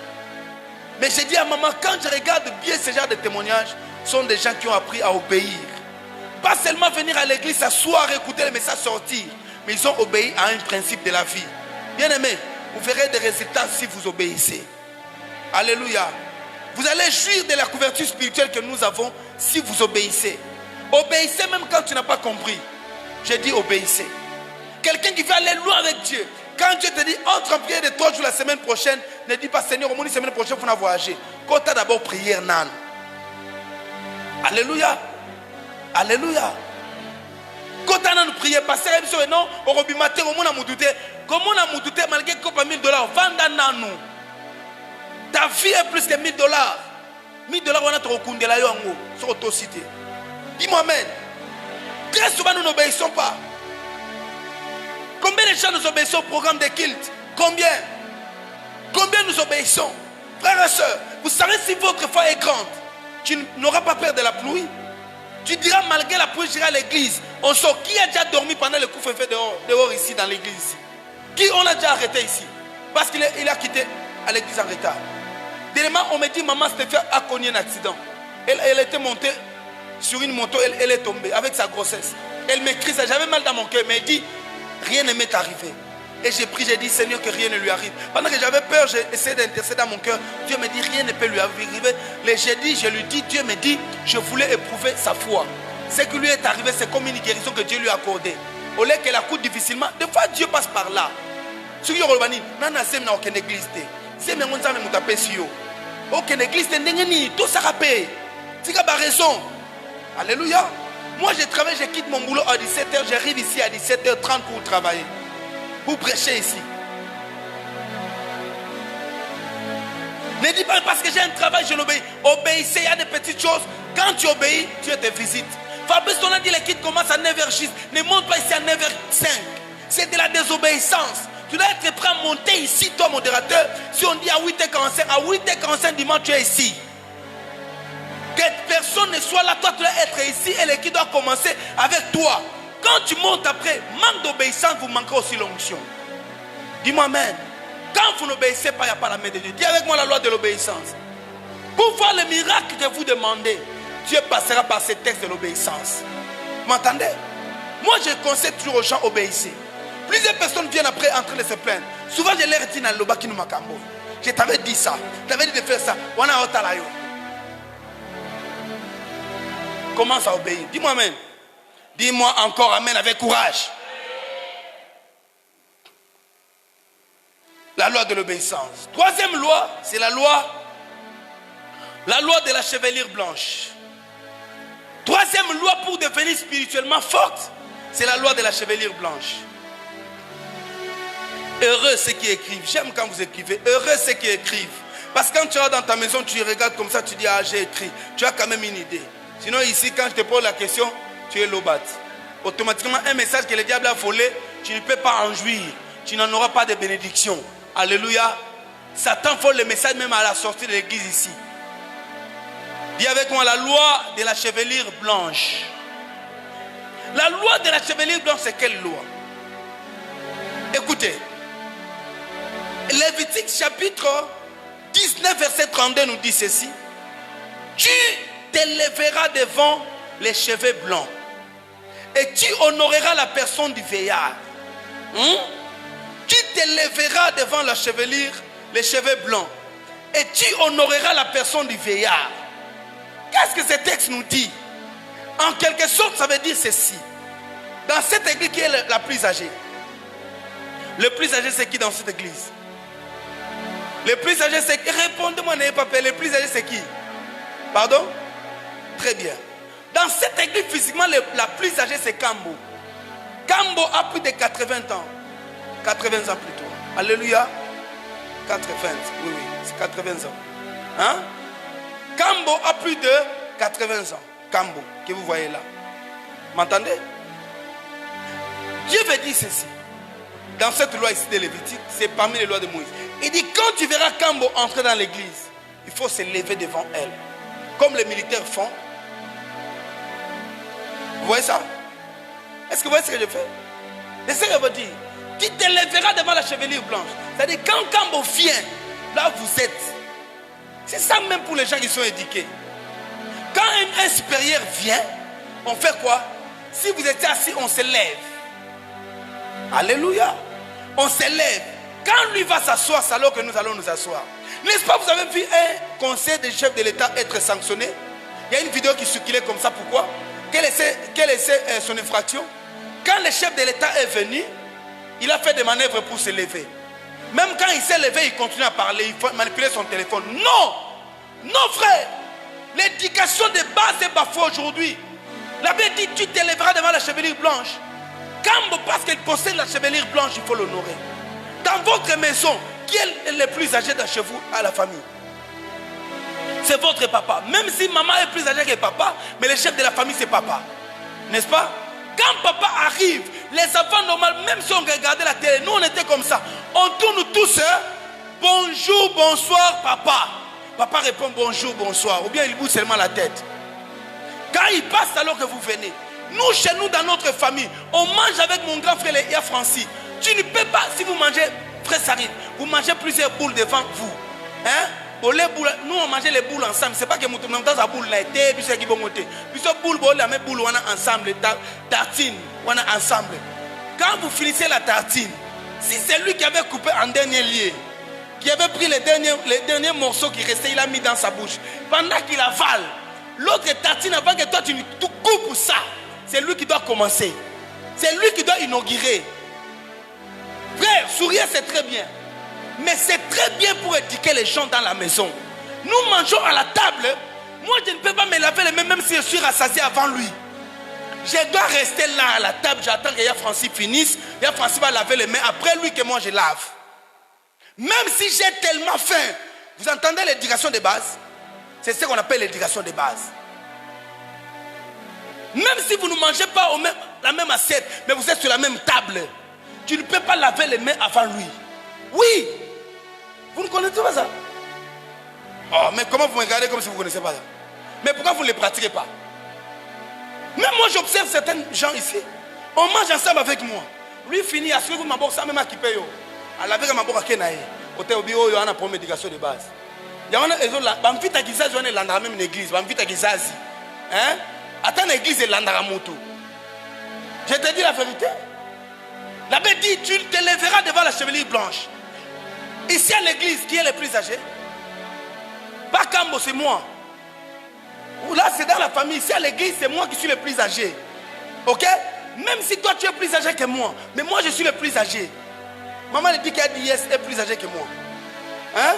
Mais j'ai dit à maman, quand je regarde bien ce genre de témoignages, ce sont des gens qui ont appris à obéir. Pas seulement venir à l'église, s'asseoir, écouter les messages sortir, mais ils ont obéi à un principe de la vie. Bien aimé, vous verrez des résultats si vous obéissez. Alléluia. Vous allez jouir de la couverture spirituelle que nous avons si vous obéissez. Obéissez même quand tu n'as pas compris. J'ai dit obéissez. Quelqu'un qui veut aller loin avec Dieu, quand Dieu te dit entre en prière de 3 jours la semaine prochaine, ne dis pas Seigneur, au moins la semaine prochaine, il faut voyager. Quand tu as d'abord prière, nan. Alléluia. Alléluia. Quand tu as prière, pasteur, non, au robi matin, au moins on a douté. Comment on a douté malgré qu'on a $1000, vendre nanou. Ta vie est plus que $1000. $1000, on a trop de la yongo sur autocité. Dis-moi amen. Très souvent, nous n'obéissons pas. Combien de gens nous obéissons au programme de culte? Combien? Combien nous obéissons? Frères et sœurs, vous savez si votre foi est grande, tu n'auras pas peur de la pluie. Tu diras malgré la pluie, j'irai à l'église. On sort. Qui a déjà dormi pendant le coup fait dehors ici dans l'église? Qui on a déjà arrêté ici? Parce qu'il a quitté à l'église en retard. Dernièrement, on me dit, maman Stéphane a connu un accident. Elle était montée sur une moto, elle est tombée avec sa grossesse. Elle m'écrit ça, j'avais mal dans mon cœur, mais elle dit, rien ne m'est arrivé. Et j'ai prié, j'ai dit, Seigneur, que rien ne lui arrive. Pendant que j'avais peur, j'ai essayé d'intercéder dans mon cœur. Dieu me dit, rien ne peut lui arriver. Les jeudis, je lui dis, Dieu me dit, je voulais éprouver sa foi. Ce qui lui est arrivé, c'est comme une guérison que Dieu lui a accordée. Au lieu qu'elle accoude difficilement, des fois Dieu passe par là. Ce qui est revenu, nana sem na aucune église. C'est même on s'en met taper sur. Aucune église n'est tout ça rappelle. C'est qu'à raison. Alléluia. Moi je travaille, je quitte mon boulot à 17h, j'arrive ici à 17h30 pour travailler. Pour prêcher ici. Ne dis pas parce que j'ai un travail, je l'obéis. Obéissez, il y a des petites choses. Quand tu obéis, Dieu te visite. Fabrice, on a dit les kits commencent à 9h06. Ne monte pas ici à 9h05. C'est de la désobéissance. Tu dois être prêt à monter ici, toi modérateur. Si on dit à 8h45, à 8h45 dimanche, tu es ici. Que personne ne soit là, toi tu dois être ici et l'équipe doit commencer avec toi. Quand tu montes après, manque d'obéissance, vous manquerez aussi l'onction. Dis-moi amen. Quand vous n'obéissez pas, il n'y a pas la main de Dieu. Dis avec moi la loi de l'obéissance. Pour voir le miracle que vous demandez, Dieu passera par ces textes de l'obéissance. Vous m'entendez? Moi je conseille toujours aux gens obéissez. Plusieurs personnes viennent après en train de se plaindre. Souvent je leur dis dans le bas qui nous makambo. Je t'avais dit ça. Je t'avais dit de faire ça. On a otalayo. Commence à obéir. Dis-moi amen. Dis-moi encore amen avec courage. La loi de l'obéissance. Troisième loi, c'est la loi de la chevelure blanche. Troisième loi pour devenir spirituellement forte, c'est la loi de la chevelure blanche. Heureux ceux qui écrivent. J'aime quand vous écrivez. Heureux ceux qui écrivent. Parce que quand tu es dans ta maison, tu regardes comme ça, tu dis ah j'ai écrit. Tu as quand même une idée. Sinon ici, quand je te pose la question, tu es lobat. Automatiquement, un message que le diable a volé, tu ne peux pas en jouir. Tu n'en auras pas de bénédiction. Alléluia. Satan vole le message même à la sortie de l'église ici. Dis avec moi la loi de la chevelure blanche. La loi de la chevelure blanche, c'est quelle loi? Écoutez. Lévitique chapitre 19 verset 32 nous dit ceci. Tu t'élèveras devant les cheveux blancs et tu honoreras la personne du vieillard. Tu t'élèveras devant la chevelure, les cheveux blancs et tu honoreras la personne du vieillard. Qu'est-ce que ce texte nous dit? En quelque sorte, ça veut dire ceci. Dans cette église qui est la plus âgée, le plus âgé c'est qui dans cette église? Le plus âgé c'est qui? Répondez-moi, n'ayez pas peur. Le plus âgé c'est qui? Pardon? Très bien. Dans cette église, physiquement, la plus âgée c'est Kambo. Kambo a plus de 80 ans. 80 ans plutôt. Alléluia. 80. Oui, c'est 80 ans. Hein? Kambo a plus de 80 ans. Kambo, que vous voyez là. M'entendez? Dieu veut dire ceci. Dans cette loi ici de Lévitique, c'est parmi les lois de Moïse. Il dit, quand tu verras Kambo entrer dans l'église, il faut se lever devant elle. Comme les militaires font. Vous voyez ça? Est-ce que vous voyez ce que je fais? C'est ce que je veux dire. Tu te lèveras devant la chevelure blanche. C'est-à-dire, quand Kambo vient, là vous êtes. C'est ça même pour les gens qui sont éduqués. Quand un supérieur vient, on fait quoi? Si vous étiez assis, on se lève. Alléluia. On se lève. Quand lui va s'asseoir, c'est alors que nous allons nous asseoir. N'est-ce pas, vous avez vu un conseil des chefs de l'État être sanctionné? Il y a une vidéo qui circulait comme ça. Pourquoi? Quelle est son infraction? Quand le chef de l'État est venu, il a fait des manœuvres pour se lever. Même quand il s'est levé, il continue à parler, il faut manipuler son téléphone. Non! Non, frère! L'éducation de base est bafouée aujourd'hui. La Bible dit, tu te lèveras devant la chevelure blanche. Quand parce qu'il possède la chevelure blanche, il faut l'honorer. Dans votre maison, qui est le plus âgé de chez vous à la famille? C'est votre papa. Même si maman est plus âgée que papa, mais le chef de la famille c'est papa. N'est-ce pas? Quand papa arrive, les enfants normaux, même si on regardait la télé, nous on était comme ça. On tourne tous, bonjour, bonsoir, papa. Papa répond bonjour, bonsoir. Ou bien il bouge seulement la tête. Quand il passe alors que vous venez. Nous, chez nous, dans notre famille, on mange avec mon grand frère, Léa Francis. Tu ne peux pas, si vous mangez, frère Sarine, vous mangez plusieurs boules devant vous. Hein? Nous, on mangeait les boules ensemble. Ce n'est pas que nous avons des boules là, puis c'est qui vont monter. Puis ces boules, on a mes boules ensemble, tartine, on a ensemble. Quand vous finissez la tartine, si c'est lui qui avait coupé en dernier lieu, qui avait pris les derniers morceaux qui restaient, il a mis dans sa bouche. Pendant qu'il avale, l'autre tartine, avant que toi tu coupes ça, c'est lui qui doit commencer. C'est lui qui doit inaugurer. Frère, sourire c'est très bien. Mais c'est très bien pour éduquer les gens dans la maison. Nous mangeons à la table. Moi je ne peux pas me laver les mains même si je suis rassasié avant lui. Je dois rester là à la table. J'attends que Yaya Francis finisse. Yaya Francis va laver les mains après lui que moi je lave. Même si j'ai tellement faim. Vous entendez l'éducation de base? C'est ce qu'on appelle l'éducation de base. Même si vous ne mangez pas la même assiette, mais vous êtes sur la même table, tu ne peux pas laver les mains avant lui. Oui. Vous ne connaissez pas ça? Oh, mais comment vous me regardez comme si vous ne connaissez pas ça? Mais pourquoi vous ne les pratiquez pas? Même moi, j'observe certains gens ici. On mange ensemble avec moi. Lui finit à ce que vous m'abordez ça même à qui paye. À la veille, je suis kenaye. Côté obio, il y a une première éducation de base. Il y a une église, il y a même une église. Hein? Attends l'église et l'andaramoto. Je te dis la vérité. La Bible dit, tu te lèveras devant la chevelure blanche. Ici à l'église, qui est le plus âgé? Pas Kambo, c'est moi. Ou là, c'est dans la famille. Ici à l'église, c'est moi qui suis le plus âgé. Ok? Même si toi, tu es plus âgé que moi. Mais moi, je suis le plus âgé. Maman elle dit qu'elle dit yes, est plus âgé que moi. Hein?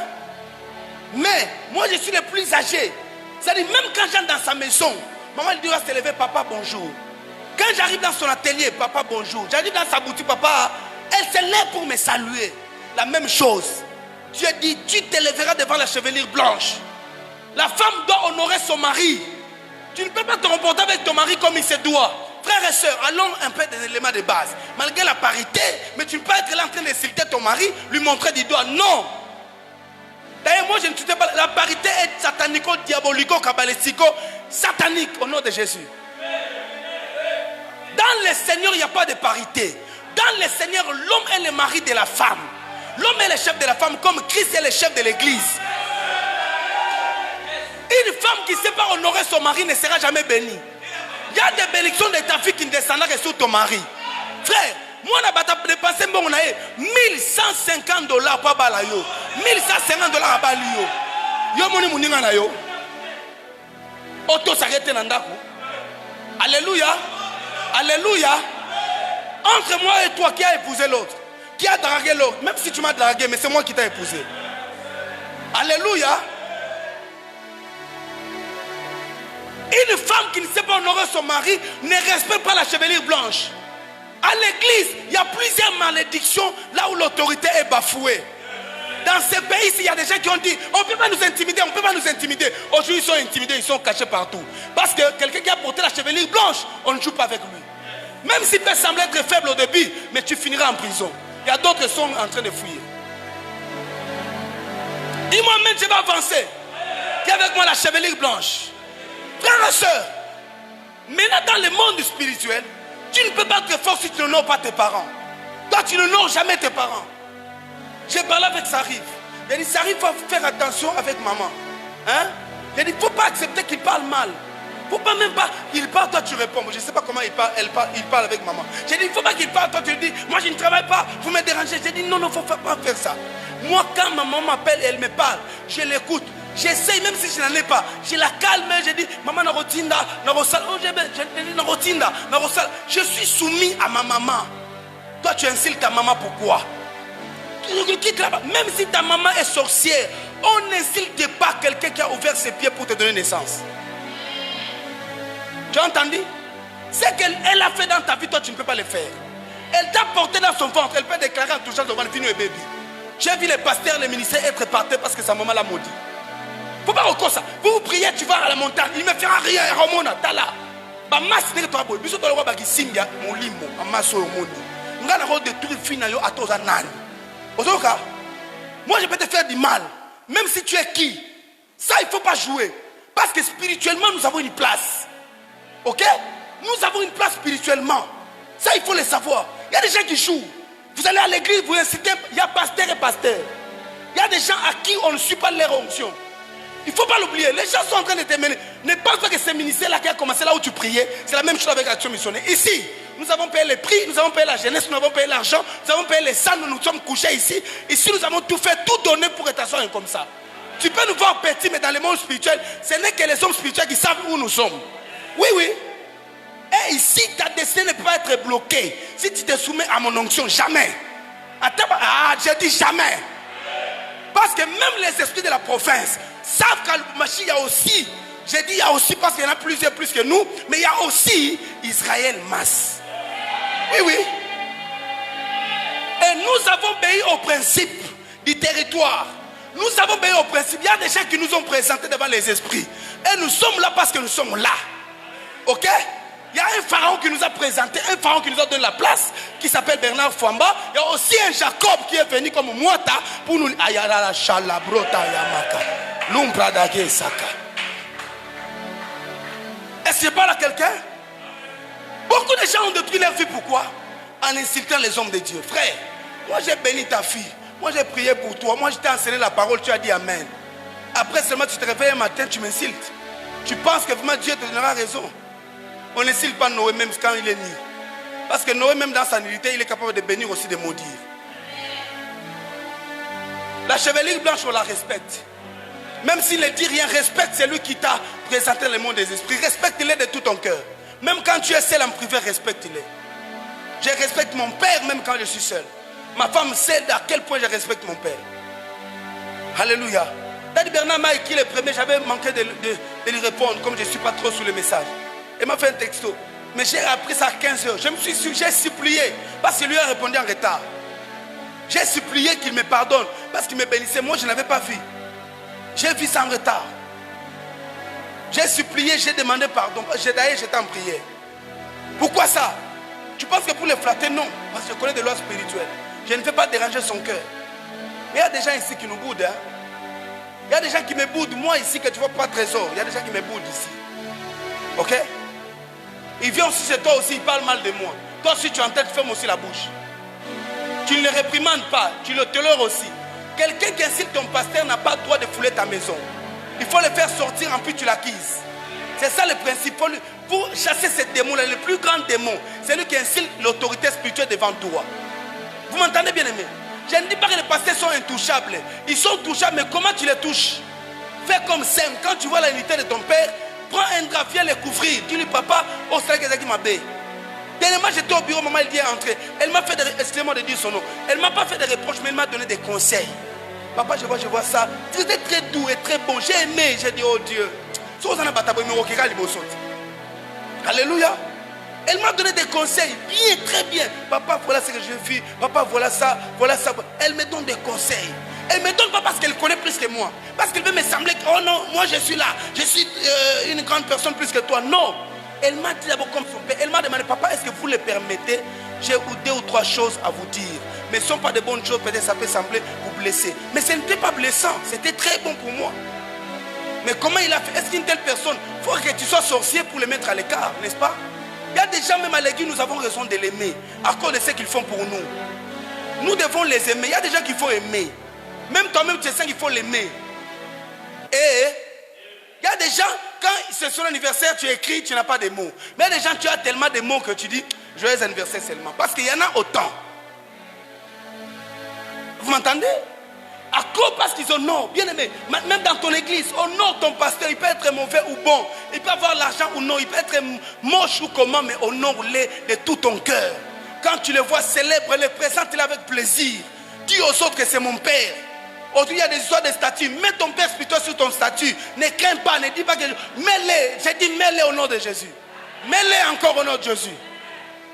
Mais moi, je suis le plus âgé. C'est-à-dire, même quand j'entre dans sa maison, maman elle dit, va se lever, papa, bonjour. Quand j'arrive dans son atelier, papa, bonjour. J'arrive dans sa boutique, papa, elle se lève pour me saluer. La même chose. Dieu dit, tu te lèveras devant la chevelure blanche. La femme doit honorer son mari. Tu ne peux pas te comporter avec ton mari comme il se doit. Frères et sœurs, allons un peu des éléments de base. Malgré la parité, mais tu ne peux pas être là en train d'insulter ton mari, lui montrer du doigt. Non. D'ailleurs, moi je ne suis pas. La parité est satanico, diabolico, cabalistico, satanique au nom de Jésus. Dans le Seigneur, il n'y a pas de parité. Dans le Seigneur, l'homme est le mari de la femme. L'homme est le chef de la femme comme Christ est le chef de l'église. Une femme qui ne sait pas honorer son mari ne sera jamais bénie. Il y a des bénédictions de ta fille qui ne descendront que sur ton mari. Frère, moi je vais dépenser $1150 pour Balayo. $1150 à Balio. Yo moni muninga na yo. Auto s'arrête dans Ndako. Alléluia. Alléluia. Entre moi et toi, qui a épousé l'autre? Qui a dragué l'autre? Même si tu m'as dragué, mais c'est moi qui t'ai épousé. Alléluia. Une femme qui ne sait pas honorer son mari ne respecte pas la chevelure blanche. À l'église, il y a plusieurs malédictions là où l'autorité est bafouée. Dans ces pays, il y a des gens qui ont dit on ne peut pas nous intimider, on ne peut pas nous intimider. Aujourd'hui, ils sont intimidés, ils sont cachés partout. Parce que quelqu'un qui a porté la chevelure blanche, on ne joue pas avec lui. Même s'il peut sembler être faible au début, mais tu finiras en prison. Il y a d'autres qui sont en train de fuir. Dis-moi même, je vais avancer. Qui est avec moi la chevelure blanche? Frères et sœurs, maintenant dans le monde spirituel, tu ne peux pas être fort si tu n'honores pas tes parents. Toi, tu n'honores jamais tes parents. J'ai parlé avec Sarif. Il a dit, Sarif, il faut faire attention avec maman. Hein? Il a dit, il ne faut pas accepter qu'il parle mal. Il ne faut pas même pas, il parle, toi tu réponds. Je ne sais pas comment il parle avec maman. J'ai dit, il ne faut pas qu'il parle, toi tu lui dis, moi je ne travaille pas, vous me dérangez. J'ai dit, non, il ne faut pas faire ça. Moi, quand maman m'appelle et elle me parle, je l'écoute. J'essaye, même si je n'en ai pas, je la calme, je dis, maman, je suis soumis à ma maman. Toi, tu insultes ta maman, pourquoi? Même si ta maman est sorcière, on n'insulte pas quelqu'un qui a ouvert ses pieds pour te donner naissance. Tu as entendu? Ce qu'elle a fait dans ta vie, toi, tu ne peux pas le faire. Elle t'a porté dans son ventre, elle peut déclarer en touchant son ventre, fini et bébé. J'ai vu les pasteurs, les ministères être par terre parce que sa maman l'a maudit. Faut pas recours ça. Vous priez, tu vas à la montagne. Il ne me fera rien. Ramona, t'as là. Bah, masse n'est pas beau. Bisous, tu vas qui simbia, mon limo, en masse au monde. On a la route de tout le final à tous en âne. Moi, je peux te faire du mal. Même si tu es qui. Ça, il ne faut pas jouer. Parce que spirituellement, nous avons une place. Ok? Nous avons une place spirituellement. Ça, il faut le savoir. Il y a des gens qui jouent. Vous allez à l'église, vous incitez. Il y a pasteur et pasteur. Il y a des gens à qui on ne suit pas leur onction. Il ne faut pas l'oublier. Les gens sont en train de te mener. Ne pense pas que ce ministère-là qui a commencé là où tu priais, c'est la même chose avec Action Missionnaire. Ici, nous avons payé les prix, nous avons payé la jeunesse, nous avons payé l'argent, nous avons payé les salles, nous nous sommes couchés ici. Ici, nous avons tout fait, tout donné pour être assis comme ça. Tu peux nous voir petits, mais dans le monde spirituel, ce n'est que les hommes spirituels qui savent où nous sommes. Oui, oui. Et ici, ta destinée ne peut pas être bloquée. Si tu te soumets à mon onction, jamais. J'ai dit jamais. Parce que même les esprits de la province savent qu'à Lubumbashi, il y a aussi, j'ai dit il y a aussi parce qu'il y en a plusieurs plus que nous, mais il y a aussi Israël masse. Oui, oui. Et nous avons obéi au principe du territoire. Nous avons obéi au principe. Il y a des gens qui nous ont présentés devant les esprits. Et nous sommes là parce que nous sommes là. Ok? Il y a un pharaon qui nous a présenté, un pharaon qui nous a donné la place, qui s'appelle Bernard Fouamba. Il y a aussi un Jacob qui est venu comme Mouata pour nous. Ayala Chalabrota Yamaka. Lumpradage Saka. Est-ce que je parle à quelqu'un? Beaucoup de gens ont détruit leur vie. Pourquoi? En insultant les hommes de Dieu. Frère, moi j'ai béni ta fille. Moi j'ai prié pour toi. Moi je t'ai enseigné la parole. Tu as dit Amen. Après seulement tu te réveilles un matin, tu m'insultes. Tu penses que vraiment Dieu te donnera raison. On n'insulte pas Noé même quand il est nu. Parce que Noé même dans sa nullité, il est capable de bénir aussi de maudire. La chevelure blanche, on la respecte. Même s'il ne dit rien, respecte celui qui t'a présenté le monde des esprits. Respecte-les de tout ton cœur. Même quand tu es seul en privé, respecte-les. Je respecte mon père même quand je suis seul. Ma femme sait à quel point je respecte mon père. Alléluia. Daddy Bernard m'a écrit le premier, j'avais manqué de lui répondre comme je ne suis pas trop sur le message. Il m'a fait un texto. Mais j'ai appris ça à 15 heures. J'ai supplié parce qu'il lui a répondu en retard. J'ai supplié qu'il me pardonne parce qu'il me bénissait. Moi, je n'avais pas vu. J'ai vu ça en retard. J'ai supplié, j'ai demandé pardon. D'ailleurs, j'étais en prière. Pourquoi ça? Tu penses que pour le flatter? Non. Parce que je connais des lois spirituelles. Je ne veux pas déranger son cœur. Mais il y a des gens ici qui nous boudent. Hein? Il y a des gens qui me boudent. Moi ici, que tu vois pas trésor. Il y a des gens qui me boudent ici. Ok? Il vient aussi chez toi aussi, il parle mal de moi. Toi aussi tu es en tête, ferme aussi la bouche. Tu ne le réprimandes pas, tu le tolères aussi. Quelqu'un qui insulte ton pasteur n'a pas le droit de fouler ta maison. Il faut le faire sortir, en plus tu l'acquises. C'est ça le principe. Pour chasser ce démon-là, le plus grand démon, c'est lui qui insulte l'autorité spirituelle devant toi. Vous m'entendez bien aimé? Je ne dis pas que les pasteurs sont intouchables. Ils sont touchables, mais comment tu les touches? Fais comme Sem. Quand tu vois l'unité de ton père, Prends un drap, viens les couvrir. Dis-lui, papa, oh, c'est là qui m'a bé. Dernièrement, j'étais au bureau, maman, elle vient entrer. Elle m'a fait excusez-moi de dire son nom. Elle ne m'a pas fait des reproches, mais elle m'a donné des conseils. Papa, je vois ça. C'était très doux et très bon. J'ai aimé. J'ai dit, oh Dieu. Alléluia. Elle m'a donné des conseils. Bien, très bien. Papa, voilà ce que je vis. Papa, voilà ça. Voilà ça. Elle me donne des conseils. Elle ne me donne pas parce qu'elle connaît plus que moi. Parce qu'elle veut me sembler que, oh non, moi je suis là. Je suis une grande personne plus que toi. Non. Elle m'a dit d'abord comme son père. Elle m'a demandé, papa, est-ce que vous le permettez? J'ai 2 ou 3 choses à vous dire. Mais ce ne sont pas de bonnes choses. Peut-être ça peut sembler vous blesser. Mais ce n'était pas blessant. C'était très bon pour moi. Mais comment il a fait? Est-ce qu'une telle personne, il faut que tu sois sorcier pour le mettre à l'écart, n'est-ce pas? Il y a des gens, même à l'église, nous avons raison de l'aimer. À cause de ce qu'ils font pour nous. Nous devons les aimer. Il y a des gens qu'il faut aimer. Même toi-même, tu sais qu'il faut l'aimer. Et il y a des gens, quand c'est son anniversaire, tu écris, tu n'as pas de mots. Mais il y a des gens, tu as tellement de mots que tu dis, joyeux anniversaire seulement. Parce qu'il y en a autant. Vous m'entendez? À cause parce qu'ils honorent, bien aimé, même dans ton église, honore ton pasteur, il peut être mauvais ou bon, il peut avoir l'argent ou non, il peut être moche ou comment, mais honore-les de tout ton cœur. Quand tu les vois, célèbre-les, présente-les avec plaisir. Dis aux autres que c'est mon père. Aujourd'hui, il y a des histoires de statues. Mets ton père spirituel sur ton statut. Ne crains pas, ne dis pas que... Mets-les, j'ai dit mets-les au nom de Jésus. Mets-les encore au nom de Jésus.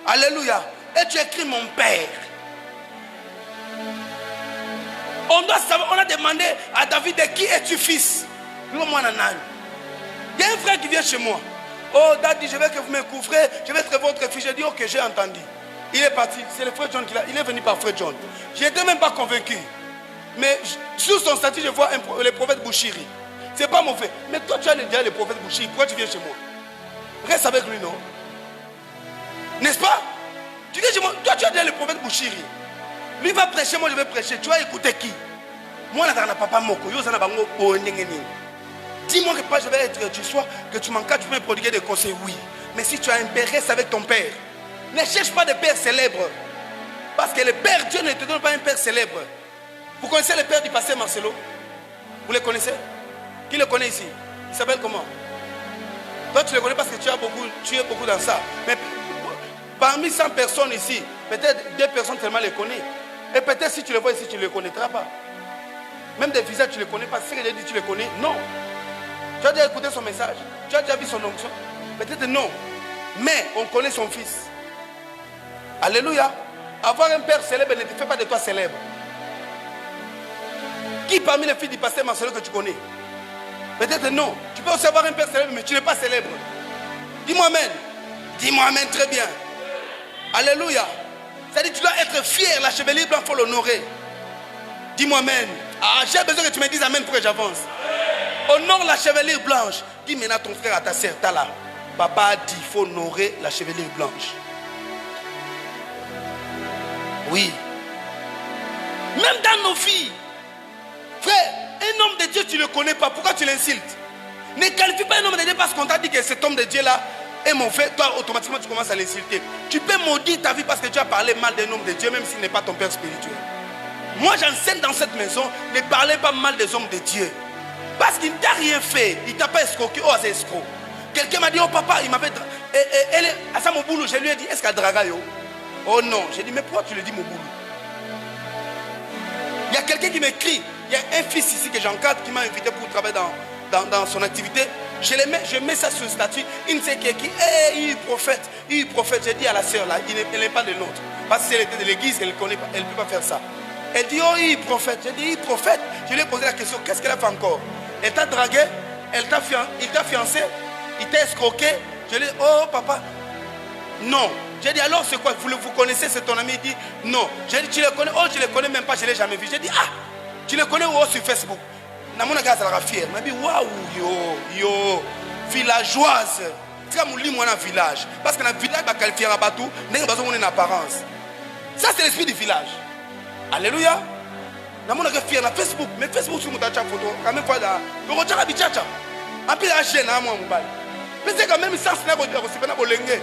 Alléluia. Et tu écris mon père. On doit savoir, on a demandé à David, de qui es-tu fils? Il y a un frère qui vient chez moi. Oh, Daddy, je veux que vous me couvrez, je vais être votre fils. J'ai dit, ok, j'ai entendu. Il est parti, c'est le frère John qui l'a. Il est venu par frère John. Je n'étais même pas convaincu. Mais sur son statut, je vois le prophète Bouchiri. C'est pas mauvais. Mais toi, tu as déjà le prophète Bouchiri. Pourquoi tu viens chez moi? Reste avec lui, non? N'est-ce pas? Tu viens chez moi, toi, tu as déjà le prophète Bouchiri. Lui va prêcher, moi je vais prêcher. Tu vas écouter qui? Moi, je n'ai pas moko. Dis-moi que pas je vais être du soir, que tu m'encadres, tu peux me prodiguer des conseils, oui. Mais si tu as un père, reste avec ton père. Ne cherche pas de père célèbre. Parce que le père, Dieu ne te donne pas un père célèbre. Vous connaissez le père du pasteur Marcelo? Vous le connaissez? Qui le connaît ici? Il s'appelle comment? Toi, tu le connais parce que tu es beaucoup dans ça. Mais parmi 100 personnes ici, peut-être 2 personnes tellement les connaissent. Et peut-être si tu le vois ici, tu ne le connaîtras pas. Même des visages, tu ne les connais pas. Si il a dit tu le connais, non. Tu as déjà écouté son message? Tu as déjà vu son onction? Peut-être non. Mais on connaît son fils. Alléluia. Avoir un père célèbre ne te fait pas de toi célèbre. Qui parmi les filles du pasteur Marcelo que tu connais? Peut-être non. Tu peux aussi avoir un père célèbre, mais tu n'es pas célèbre. Dis-moi amen. Dis-moi amen très bien. Alléluia. C'est-à-dire que tu dois être fier. La chevelure blanche, il faut l'honorer. Dis-moi amen. Ah, j'ai besoin que tu me dises amen pour que j'avance. Honore la chevelure blanche. Dis maintenant à ton frère, à ta sœur, t'as là. Papa a dit, il faut honorer la chevelure blanche. Oui. Même dans nos filles. Frère, un homme de Dieu, tu ne le connais pas. Pourquoi tu l'insultes? Ne qualifie pas un homme de Dieu parce qu'on t'a dit que cet homme de Dieu là est mauvais. Toi, automatiquement, tu commences à l'insulter. Tu peux maudire ta vie parce que tu as parlé mal d'un homme de Dieu, même s'il n'est pas ton père spirituel. Moi, j'enseigne dans cette maison, ne parlez pas mal des hommes de Dieu. Parce qu'il ne t'a rien fait. Il ne t'a pas escroqué. Oh, c'est escroc. Quelqu'un m'a dit, oh papa, il m'avait... À ça, mon boulot, je lui ai dit, est-ce qu'elle draga yo? Oh non. J'ai dit, mais pourquoi tu le dis, mon boulot? Il y a quelqu'un qui m'écrit. Il y a un fils ici que j'encadre qui m'a invité pour travailler dans son activité. Je mets ça sur le statut. Il ne sait qui. Il est prophète. Il est prophète. J'ai dit à la sœur là, elle n'est pas de l'autre. Parce que si elle était de l'église, elle ne peut pas faire ça. Elle dit, oh, il est prophète. J'ai dit, il est prophète. Je lui ai posé la question, qu'est-ce qu'elle a fait encore? Elle t'a dragué, il t'a fiancé, il t'a escroqué. Je lui ai dit, oh papa, non. J'ai dit, alors c'est quoi? Vous connaissez, c'est ton ami? Il dit, non. J'ai dit, tu le connais? Oh, je ne le connais même pas, je ne l'ai jamais vu. J'ai dit, ah, tu le connais où sur Facebook? Namona gars, ça l'a fier. Il m'a dit, waouh, yo, villageoise. C'est comme moi dans le village. Parce que dans le village, il va qualifier un bateau, il n'y a pas besoin d'une apparence. Ça, c'est l'esprit du village. Alléluia. Namona gars, fier dans Facebook. Mais Facebook, sur mon photo, quand même, le retard à Bichacha. Un peu la chaîne, moi, mon bal. Mais c'est quand même ça, c'est pas bolengé.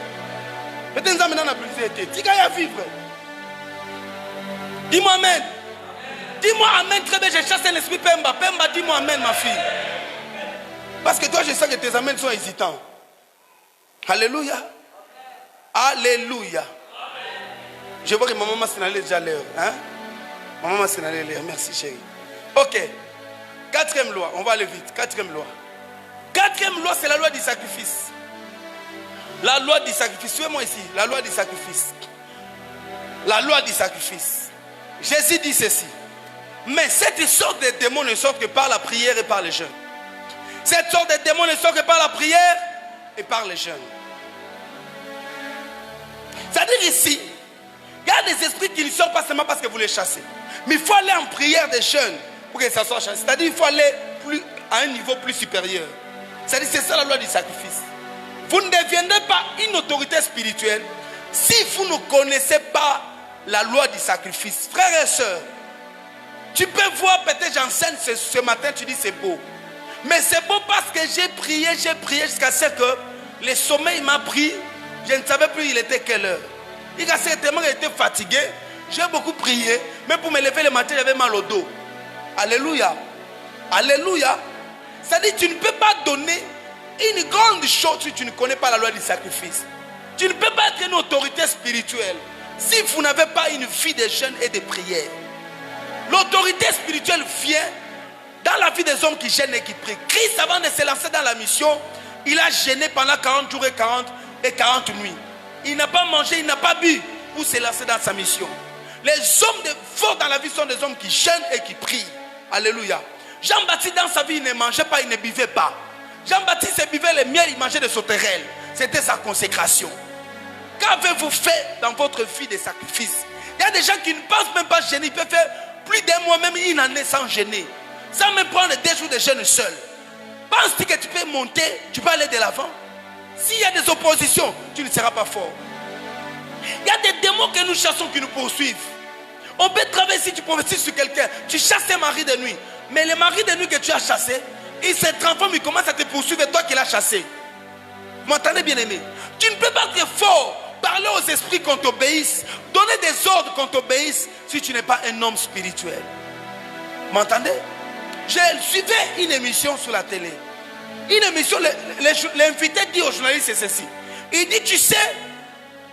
Peut-être que nous avons plus. Tu vas vivre. Dis-moi amen. Dis-moi amen très bien. Je chasse un esprit Pemba. Pemba, dis-moi amen, ma fille. Parce que toi, je sais que tes amens sont hésitants. Alléluia. Alléluia. Je vois que ma maman s'en allait déjà l'heure. Hein? Ma maman s'en allait l'heure. Merci chérie. Ok. Quatrième loi. On va aller vite. Quatrième loi. Quatrième loi, c'est la loi du sacrifice. La loi du sacrifice. Suivez-moi ici. La loi du sacrifice. La loi du sacrifice. Jésus dit ceci. Mais cette sorte de démons ne sortent que par la prière et par les jeûnes. Cette sorte de démons ne sort que par la prière et par les jeûnes. C'est-à-dire ici, il y a des esprits qui ne sortent pas seulement parce que vous les chassez. Mais il faut aller en prière des jeûnes pour que ça soit chassé. C'est-à-dire qu'il faut aller à un niveau plus supérieur. C'est-à-dire c'est ça la loi du sacrifice. Vous ne deviendrez pas une autorité spirituelle si vous ne connaissez pas la loi du sacrifice. Frères et sœurs, tu peux voir, peut-être j'enseigne ce matin, tu dis c'est beau. Mais c'est beau parce que j'ai prié jusqu'à ce que le sommeil m'a pris. Je ne savais plus il était quelle heure. Il a certainement été fatigué. J'ai beaucoup prié. Mais pour me lever le matin, j'avais mal au dos. Alléluia. Alléluia. C'est-à-dire que tu ne peux pas donner une grande chose si tu ne connais pas la loi du sacrifice. Tu ne peux pas être une autorité spirituelle si vous n'avez pas une vie de jeûne et de prière. L'autorité spirituelle vient dans la vie des hommes qui jeûnent et qui prient. Christ, avant de se lancer dans la mission, il a jeûné pendant 40 jours et 40 nuits. Il n'a pas mangé, il n'a pas bu pour se lancer dans sa mission. Les hommes forts dans la vie sont des hommes qui jeûnent et qui prient. Alléluia. Jean-Baptiste dans sa vie, il ne mangeait pas, il ne buvait pas. Jean-Baptiste buvait le miel, il mangeait des sauterelles. C'était sa consécration. Qu'avez-vous fait dans votre vie de sacrifice? Il y a des gens qui ne pensent même pas jeûner. Ils peuvent faire plus d'un mois, même une année sans jeûner. Sans même prendre 2 jours de jeûne seul. Penses-tu que tu peux monter, tu peux aller de l'avant? S'il y a des oppositions, tu ne seras pas fort. Il y a des démons que nous chassons qui nous poursuivent. On peut travailler si tu prophétises sur quelqu'un. Tu chasses un mari de nuit. Mais le mari de nuit que tu as chassé, il se transforme, il commence à te poursuivre et toi qui l'as chassé. Vous m'entendez bien aimé? Tu ne peux pas être fort, parler aux esprits qu'on t'obéisse, donner des ordres qu'on t'obéisse si tu n'es pas un homme spirituel. Vous m'entendez? Je suivais une émission sur la télé. Une émission, l'invité dit aux journalistes c'est ceci. Il dit, tu sais,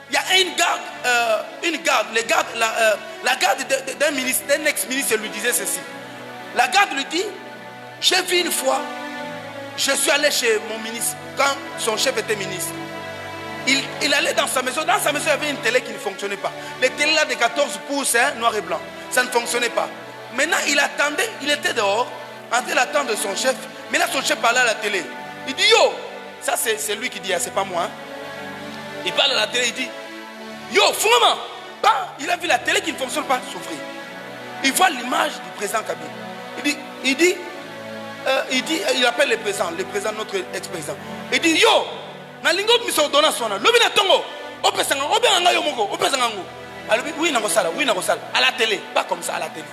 il y a la garde d'un ministre, d'un ex-ministre lui disait ceci. La garde lui dit, j'ai vu une fois, je suis allé chez mon ministre, quand son chef était ministre. Il allait dans sa maison. Dans sa maison, il y avait une télé qui ne fonctionnait pas. Les télés là de 14 pouces, hein, noir et blanc. Ça ne fonctionnait pas. Maintenant, il attendait, il était dehors, en train d'attendre son chef. Mais là, son chef parlait à la télé. Il dit, yo, ça c'est lui qui dit, c'est pas moi. Hein. Il parle à la télé, il dit, yo, Foumama. Il a vu la télé qui ne fonctionne pas s'ouvrir. Il voit l'image du président Kabila. Il appelle le président, notre ex-président. Il dit, yo, nalingo miso dona sona, lobina tongo, opesanga, obenganga yo moko, opesanga ngo. Alors oui, nangosala, à la télé, pas comme ça à la télé.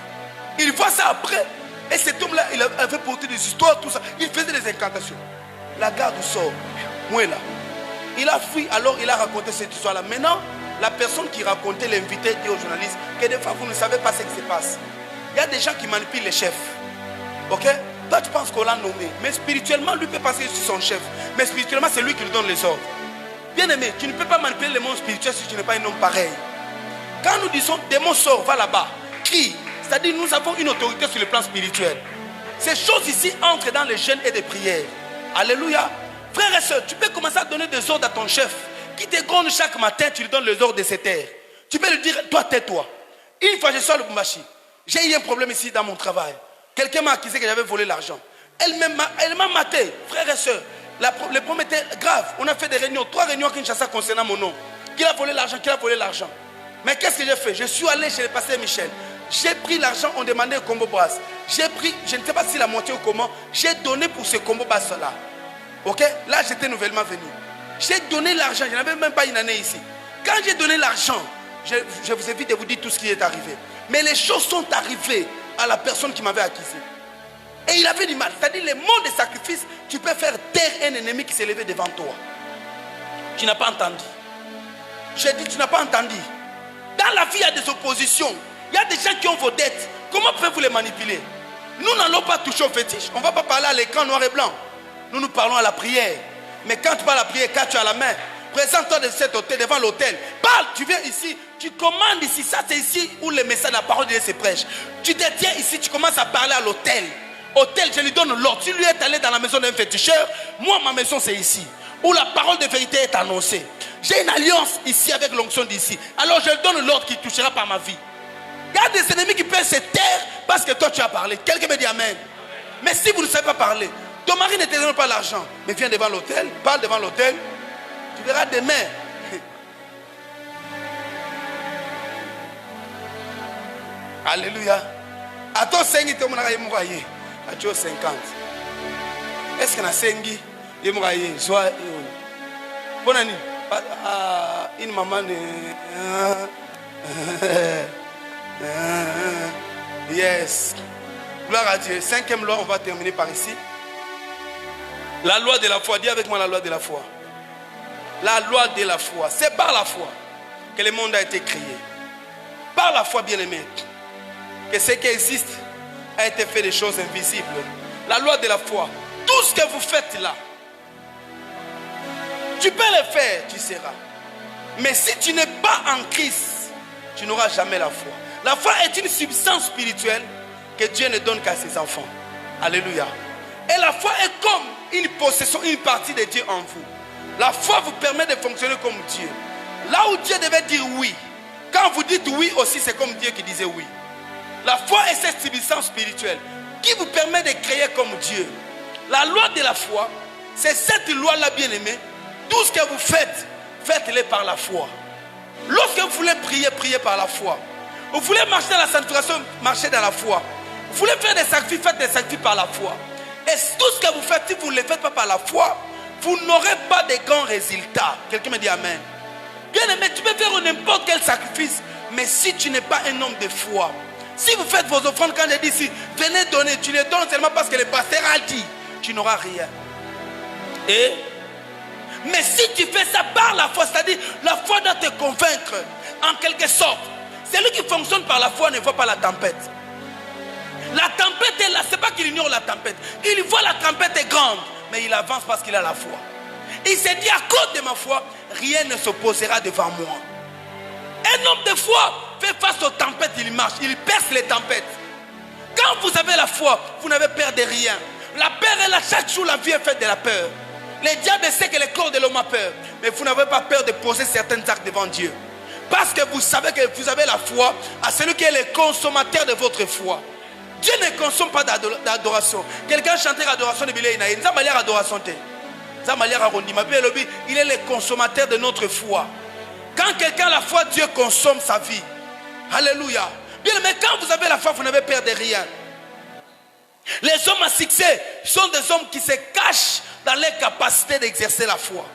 Il voit ça après, et cet homme-là, il avait porté des histoires, tout ça. Il faisait des incantations. La garde sort, moi là. Il a fui, alors il a raconté cette histoire-là. Maintenant, la personne qui racontait, l'invité, dit aux journalistes que des fois vous ne savez pas ce qui se passe. Il y a des gens qui manipulent les chefs. Ok? Toi tu penses qu'on l'a nommé. Mais spirituellement, lui peut passer sur son chef. Mais spirituellement, c'est lui qui lui donne les ordres. Bien aimé, tu ne peux pas manipuler le monde spirituel si tu n'es pas un homme pareil. Quand nous disons démon sort, va là-bas, crie. C'est-à-dire nous avons une autorité sur le plan spirituel. Ces choses ici entrent dans les jeûnes et des prières. Alléluia. Frères et sœurs, tu peux commencer à donner des ordres à ton chef qui te gronde chaque matin, tu lui donnes les ordres de cette terre. Tu peux lui dire, toi tais-toi. Une fois je suis à Lubumbashi, j'ai eu un problème ici dans mon travail. Quelqu'un m'a accusé que j'avais volé l'argent. Elle m'a maté, frères et sœurs. Le problème était grave. On a fait des réunions, 3 réunions à Kinshasa concernant mon nom. Qui a volé l'argent, Mais qu'est-ce que j'ai fait? Je suis allé chez le pasteur Michel. J'ai pris l'argent, on demandait un combo basse. J'ai pris, je ne sais pas si la moitié ou comment, j'ai donné pour ce combo basse-là. Ok? Là, j'étais nouvellement venu. J'ai donné l'argent, je n'avais même pas une année ici. Quand j'ai donné l'argent, je vous évite de vous dire tout ce qui est arrivé. Mais les choses sont arrivées à la personne qui m'avait accusé. Et il avait du mal. C'est-à-dire, les mots de sacrifice, tu peux faire taire un ennemi qui s'est levé devant toi. Tu n'as pas entendu. J'ai dit, tu n'as pas entendu. Dans la vie, il y a des oppositions. Il y a des gens qui ont vos dettes. Comment pouvez-vous les manipuler? Nous n'allons pas toucher au fétiche. On ne va pas parler à l'écran noir et blanc. nous parlons à la prière. Mais quand tu parles à la prière, quand tu as la main, présente-toi de cet hôtel, devant l'hôtel. Parle, tu viens ici, tu commandes ici. Ça, c'est ici où le message de la parole de Dieu se prêche. Tu te tiens ici, tu commences à parler à l'hôtel. Hôtel, je lui donne l'ordre. Si lui est allé dans la maison d'un féticheur, moi, ma maison, c'est ici. Où la parole de vérité est annoncée. J'ai une alliance ici avec l'onction d'ici. Alors, je lui donne l'ordre qui touchera par ma vie. Il y a des ennemis qui peuvent se taire parce que toi, tu as parlé. Quelqu'un me dit amen. Mais si vous ne savez pas parler, ton mari ne te donne pas l'argent, mais viens devant l'hôtel, parle devant l'hôtel, tu verras demain. Alléluia. À ton 5, tu as 50. Est-ce que na 5, il m'a dit, soit bonne année. Une maman. Yes. Gloire à Dieu. 5e loi, on va terminer par ici. La loi de la foi. Dis avec moi la loi de la foi. La loi de la foi. C'est par la foi que le monde a été créé. Par la foi, bien-aimé, que ce qui existe a été fait des choses invisibles. La loi de la foi. Tout ce que vous faites là, tu peux le faire, tu seras. Mais si tu n'es pas en Christ, tu n'auras jamais la foi. La foi est une substance spirituelle que Dieu ne donne qu'à ses enfants. Alléluia. Et la foi est comme une possession, une partie de Dieu en vous. La foi vous permet de fonctionner comme Dieu. Là où Dieu devait dire oui, quand vous dites oui aussi, c'est comme Dieu qui disait oui. La foi est cette substance spirituelle qui vous permet de créer comme Dieu. La loi de la foi, c'est cette loi-là, bien-aimée. Tout ce que vous faites, faites-le par la foi. Lorsque vous voulez prier, priez par la foi. Vous voulez marcher dans la sanctification, marchez dans la foi. Vous voulez faire des sacrifices, faites des sacrifices par la foi. Et tout ce que vous faites, si vous ne le faites pas par la foi, vous n'aurez pas de grands résultats. Quelqu'un me dit amen. Bien aimé, tu peux faire n'importe quel sacrifice, mais si tu n'es pas un homme de foi, si vous faites vos offrandes, quand j'ai dit ici, venez donner, tu les donnes seulement parce que le pasteur a dit, tu n'auras rien. Mais si tu fais ça par la foi, c'est-à-dire la foi doit te convaincre, en quelque sorte. Celui qui fonctionne par la foi ne voit pas la tempête. La tempête est là, c'est pas qu'il ignore la tempête. Il voit la tempête est grande, mais il avance parce qu'il a la foi. Il s'est dit, à cause de ma foi, rien ne s'opposera devant moi. Un homme de foi fait face aux tempêtes, il marche, il perce les tempêtes. Quand vous avez la foi, vous n'avez peur de rien. La peur est là, chaque jour la vie est faite de la peur. Les diables sait que le corps de l'homme a peur, mais vous n'avez pas peur de poser certains actes devant Dieu. Parce que vous savez que vous avez la foi à celui qui est le consommateur de votre foi. Dieu ne consomme pas d'adoration. Quelqu'un chantait adoration de Bilé Inaï. Il est le consommateur de notre foi. Quand quelqu'un a la foi, Dieu consomme sa vie. Alléluia. Bien, mais quand vous avez la foi, vous n'avez peur de rien. Les hommes à succès sont des hommes qui se cachent dans leur capacité d'exercer la foi.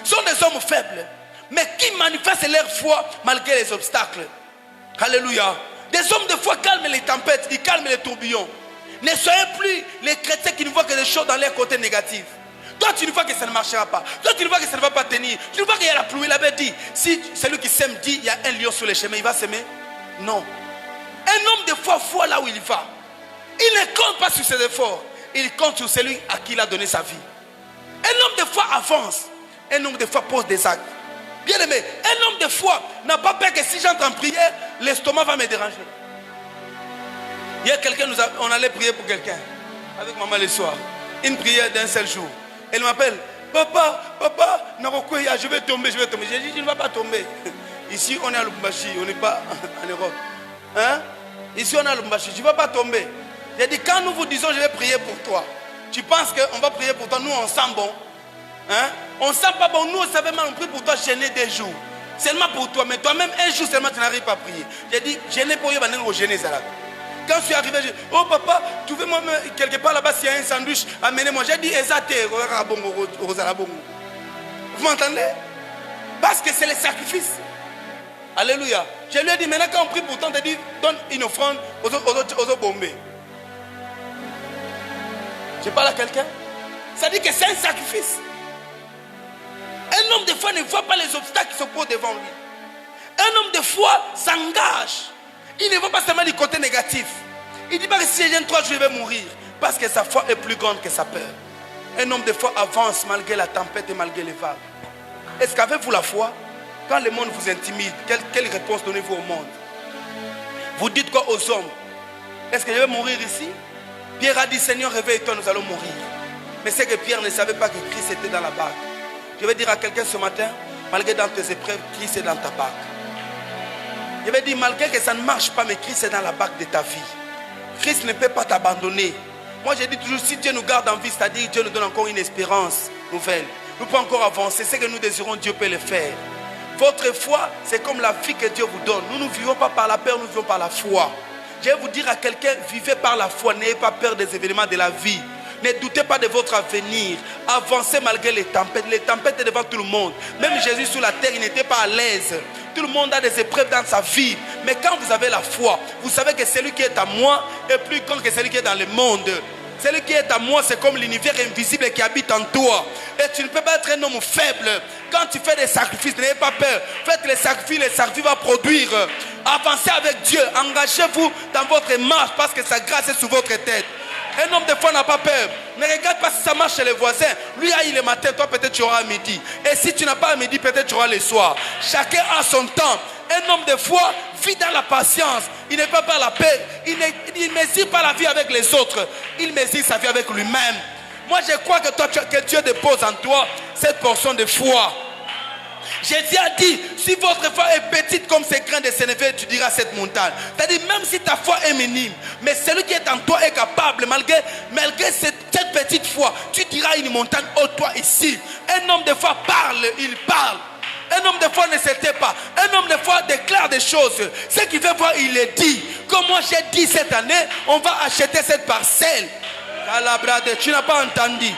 Ce sont des hommes faibles, mais qui manifestent leur foi malgré les obstacles. Alléluia. Des hommes de foi calment les tempêtes, ils calment les tourbillons. Ne soyez plus les chrétiens qui ne voient que des choses dans leur côté négatif. Toi, tu ne vois que ça ne marchera pas. Toi, tu ne vois que ça ne va pas tenir. Tu ne vois qu'il y a la pluie. Il avait dit, si celui qui sème dit, il y a un lion sur les chemins, il va s'aimer. Non. Un homme de foi là où il va. Il ne compte pas sur ses efforts. Il compte sur celui à qui il a donné sa vie. Un homme de foi avance. Un homme de foi pose des actes. Bien aimé, un homme de foi n'a pas peur que si j'entre en prière, l'estomac va me déranger. Il y a quelqu'un, on allait prier pour quelqu'un avec maman le soir. Une prière d'un seul jour. Elle m'appelle, papa, je vais tomber. J'ai dit, tu ne vas pas tomber. Ici, on est à Lubumbashi, on n'est pas en Europe. Hein? Ici, on est à Lubumbashi, tu ne vas pas tomber. J'ai dit, quand nous vous disons, je vais prier pour toi, tu penses qu'on va prier pour toi, nous on sent bon. Hein? On ne sent pas bon, nous on savait mal, on prie pour toi gêner des jours. Seulement pour toi, mais toi-même un jour seulement tu n'arrives pas à prier. J'ai dit, gêner pour eux, gêner ça là. Quand je suis arrivé, j'ai dit, oh papa, trouvez-moi quelque part là-bas s'il y a un sandwich, amenez-moi. J'ai dit, vous m'entendez? Parce que c'est le sacrifice. Alléluia. Je lui ai dit, maintenant quand on prie pour toi, on te dit, donne une offrande aux bombés. Je parle à quelqu'un. Ça dit que c'est un sacrifice. Un homme de foi ne voit pas les obstacles qui se posent devant lui. Un homme de foi s'engage. Il ne voit pas seulement du côté négatif. Il ne dit pas que si je viens 3 jours, je vais mourir. Parce que sa foi est plus grande que sa peur. Un homme de foi avance malgré la tempête et malgré les vagues. Est-ce qu'avez-vous la foi? Quand le monde vous intimide, quelle réponse donnez-vous au monde? Vous dites quoi aux hommes? Est-ce que je vais mourir ici? Pierre a dit, Seigneur, réveille-toi, nous allons mourir. Mais c'est que Pierre ne savait pas que Christ était dans la barque. Je vais dire à quelqu'un ce matin, malgré dans tes épreuves, Christ est dans ta barque. Je vais dire, malgré que ça ne marche pas, mais Christ est dans la barque de ta vie. Christ ne peut pas t'abandonner. Moi, je dis toujours, si Dieu nous garde en vie, c'est-à-dire Dieu nous donne encore une espérance nouvelle. Nous pouvons encore avancer. Ce que nous désirons, Dieu peut le faire. Votre foi, c'est comme la vie que Dieu vous donne. Nous ne vivons pas par la peur, nous vivons par la foi. Je vais vous dire à quelqu'un, vivez par la foi. N'ayez pas peur des événements de la vie. Ne doutez pas de votre avenir. Avancez malgré les tempêtes. Les tempêtes sont devant tout le monde. Même Jésus sur la terre, il n'était pas à l'aise. Tout le monde a des épreuves dans sa vie. Mais quand vous avez la foi, vous savez que celui qui est à moi est plus grand que celui qui est dans le monde. Celui qui est à moi, c'est comme l'univers invisible qui habite en toi. Et tu ne peux pas être un homme faible. Quand tu fais des sacrifices, n'ayez pas peur. Faites les sacrifices vont produire. Avancez avec Dieu. Engagez-vous dans votre marche parce que sa grâce est sur votre tête. Un homme de foi n'a pas peur. Ne regarde pas si ça marche chez les voisins. Lui a eu le matin, toi peut-être tu auras à midi. Et si tu n'as pas à midi, peut-être tu auras le soir. Chacun a son temps. Un homme de foi vit dans la patience. Il n'est pas par la paix. Il ne mesure pas la vie avec les autres. Il mesure sa vie avec lui-même. Moi je crois que Dieu dépose en toi cette portion de foi. Jésus a dit, si votre foi est petite comme ces grains de sénévé, tu diras cette montagne. C'est-à-dire, même si ta foi est minime, mais celui qui est en toi est capable, malgré cette petite foi, tu diras une montagne, oh toi ici. Un homme de foi parle, il parle. Un homme de foi ne se tait pas. Un homme de foi déclare des choses. Ce qu'il veut voir, il le dit. Comme moi j'ai dit cette année, on va acheter cette parcelle. Tu n'as pas entendu.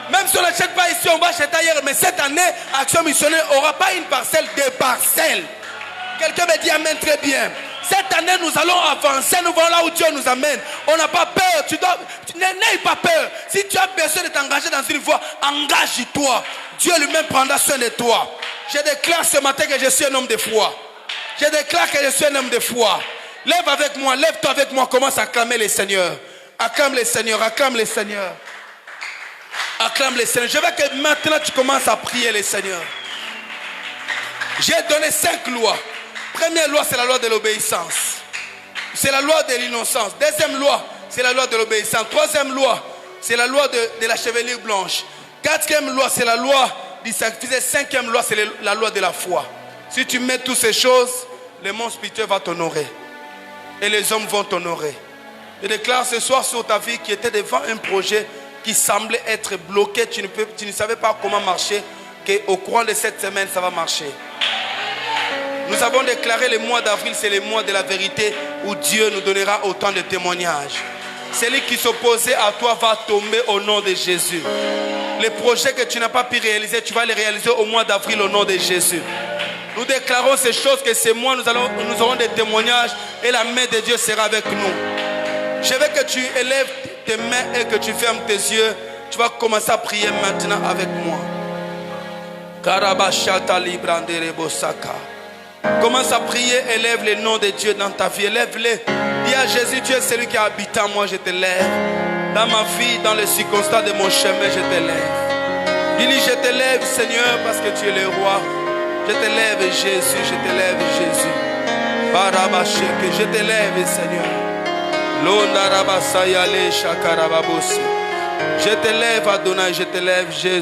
Même si on n'achète pas ici, on va acheter ailleurs. Mais cette année, Action Missionnaire n'aura pas une parcelle, des parcelles. Quelqu'un me dit amen très bien. Cette année, nous allons avancer. Nous allons là où Dieu nous amène. On n'a pas peur. N'aie pas peur. Si tu as besoin de t'engager dans une voie, engage-toi. Dieu lui-même prendra soin de toi. Je déclare ce matin que je suis un homme de foi. Je déclare que je suis un homme de foi. Lève avec moi, lève-toi avec moi. Commence à acclamer les seigneurs. Acclame les seigneurs, acclame les seigneurs. Acclame les seigneurs. Je veux que maintenant tu commences à prier les seigneurs. J'ai donné 5 lois. Première loi, c'est la loi de l'obéissance. C'est la loi de l'innocence. Deuxième loi, c'est la loi de l'obéissance. Troisième loi, c'est la loi de la chevelure blanche. Quatrième loi, c'est la loi du sacrifice. Cinquième loi, c'est la loi de la foi. Si tu mets toutes ces choses, le monde spirituel va t'honorer. Et les hommes vont t'honorer. Je déclare ce soir sur ta vie qui était devant un projet qui semblait être bloqué. Tu ne savais pas comment marcher. Qu'au courant de cette semaine, ça va marcher. Nous avons déclaré le mois d'avril, c'est le mois de la vérité où Dieu nous donnera autant de témoignages. Celui qui s'opposait à toi va tomber au nom de Jésus. Les projets que tu n'as pas pu réaliser, tu vas les réaliser au mois d'avril au nom de Jésus. Nous déclarons ces choses que ce mois, nous aurons des témoignages et la main de Dieu sera avec nous. Je veux que tu élèves tes mains et que tu fermes tes yeux. Tu vas commencer à prier maintenant avec moi. Karabashata librandere bosaka. Commence à prier, élève le nom de Dieu dans ta vie, élève-le. Dis à Jésus, tu es celui qui habite en moi, je te lève. Dans ma vie, dans les circonstances de mon chemin, je te lève. Dis-lui, je te lève, Seigneur, parce que tu es le roi. Je te lève, Jésus, je te lève, Jésus. Barabasheke, je te lève, Seigneur. Londarabasayale shakarababosi. Je te lève, Adonai, je te lève, Jésus.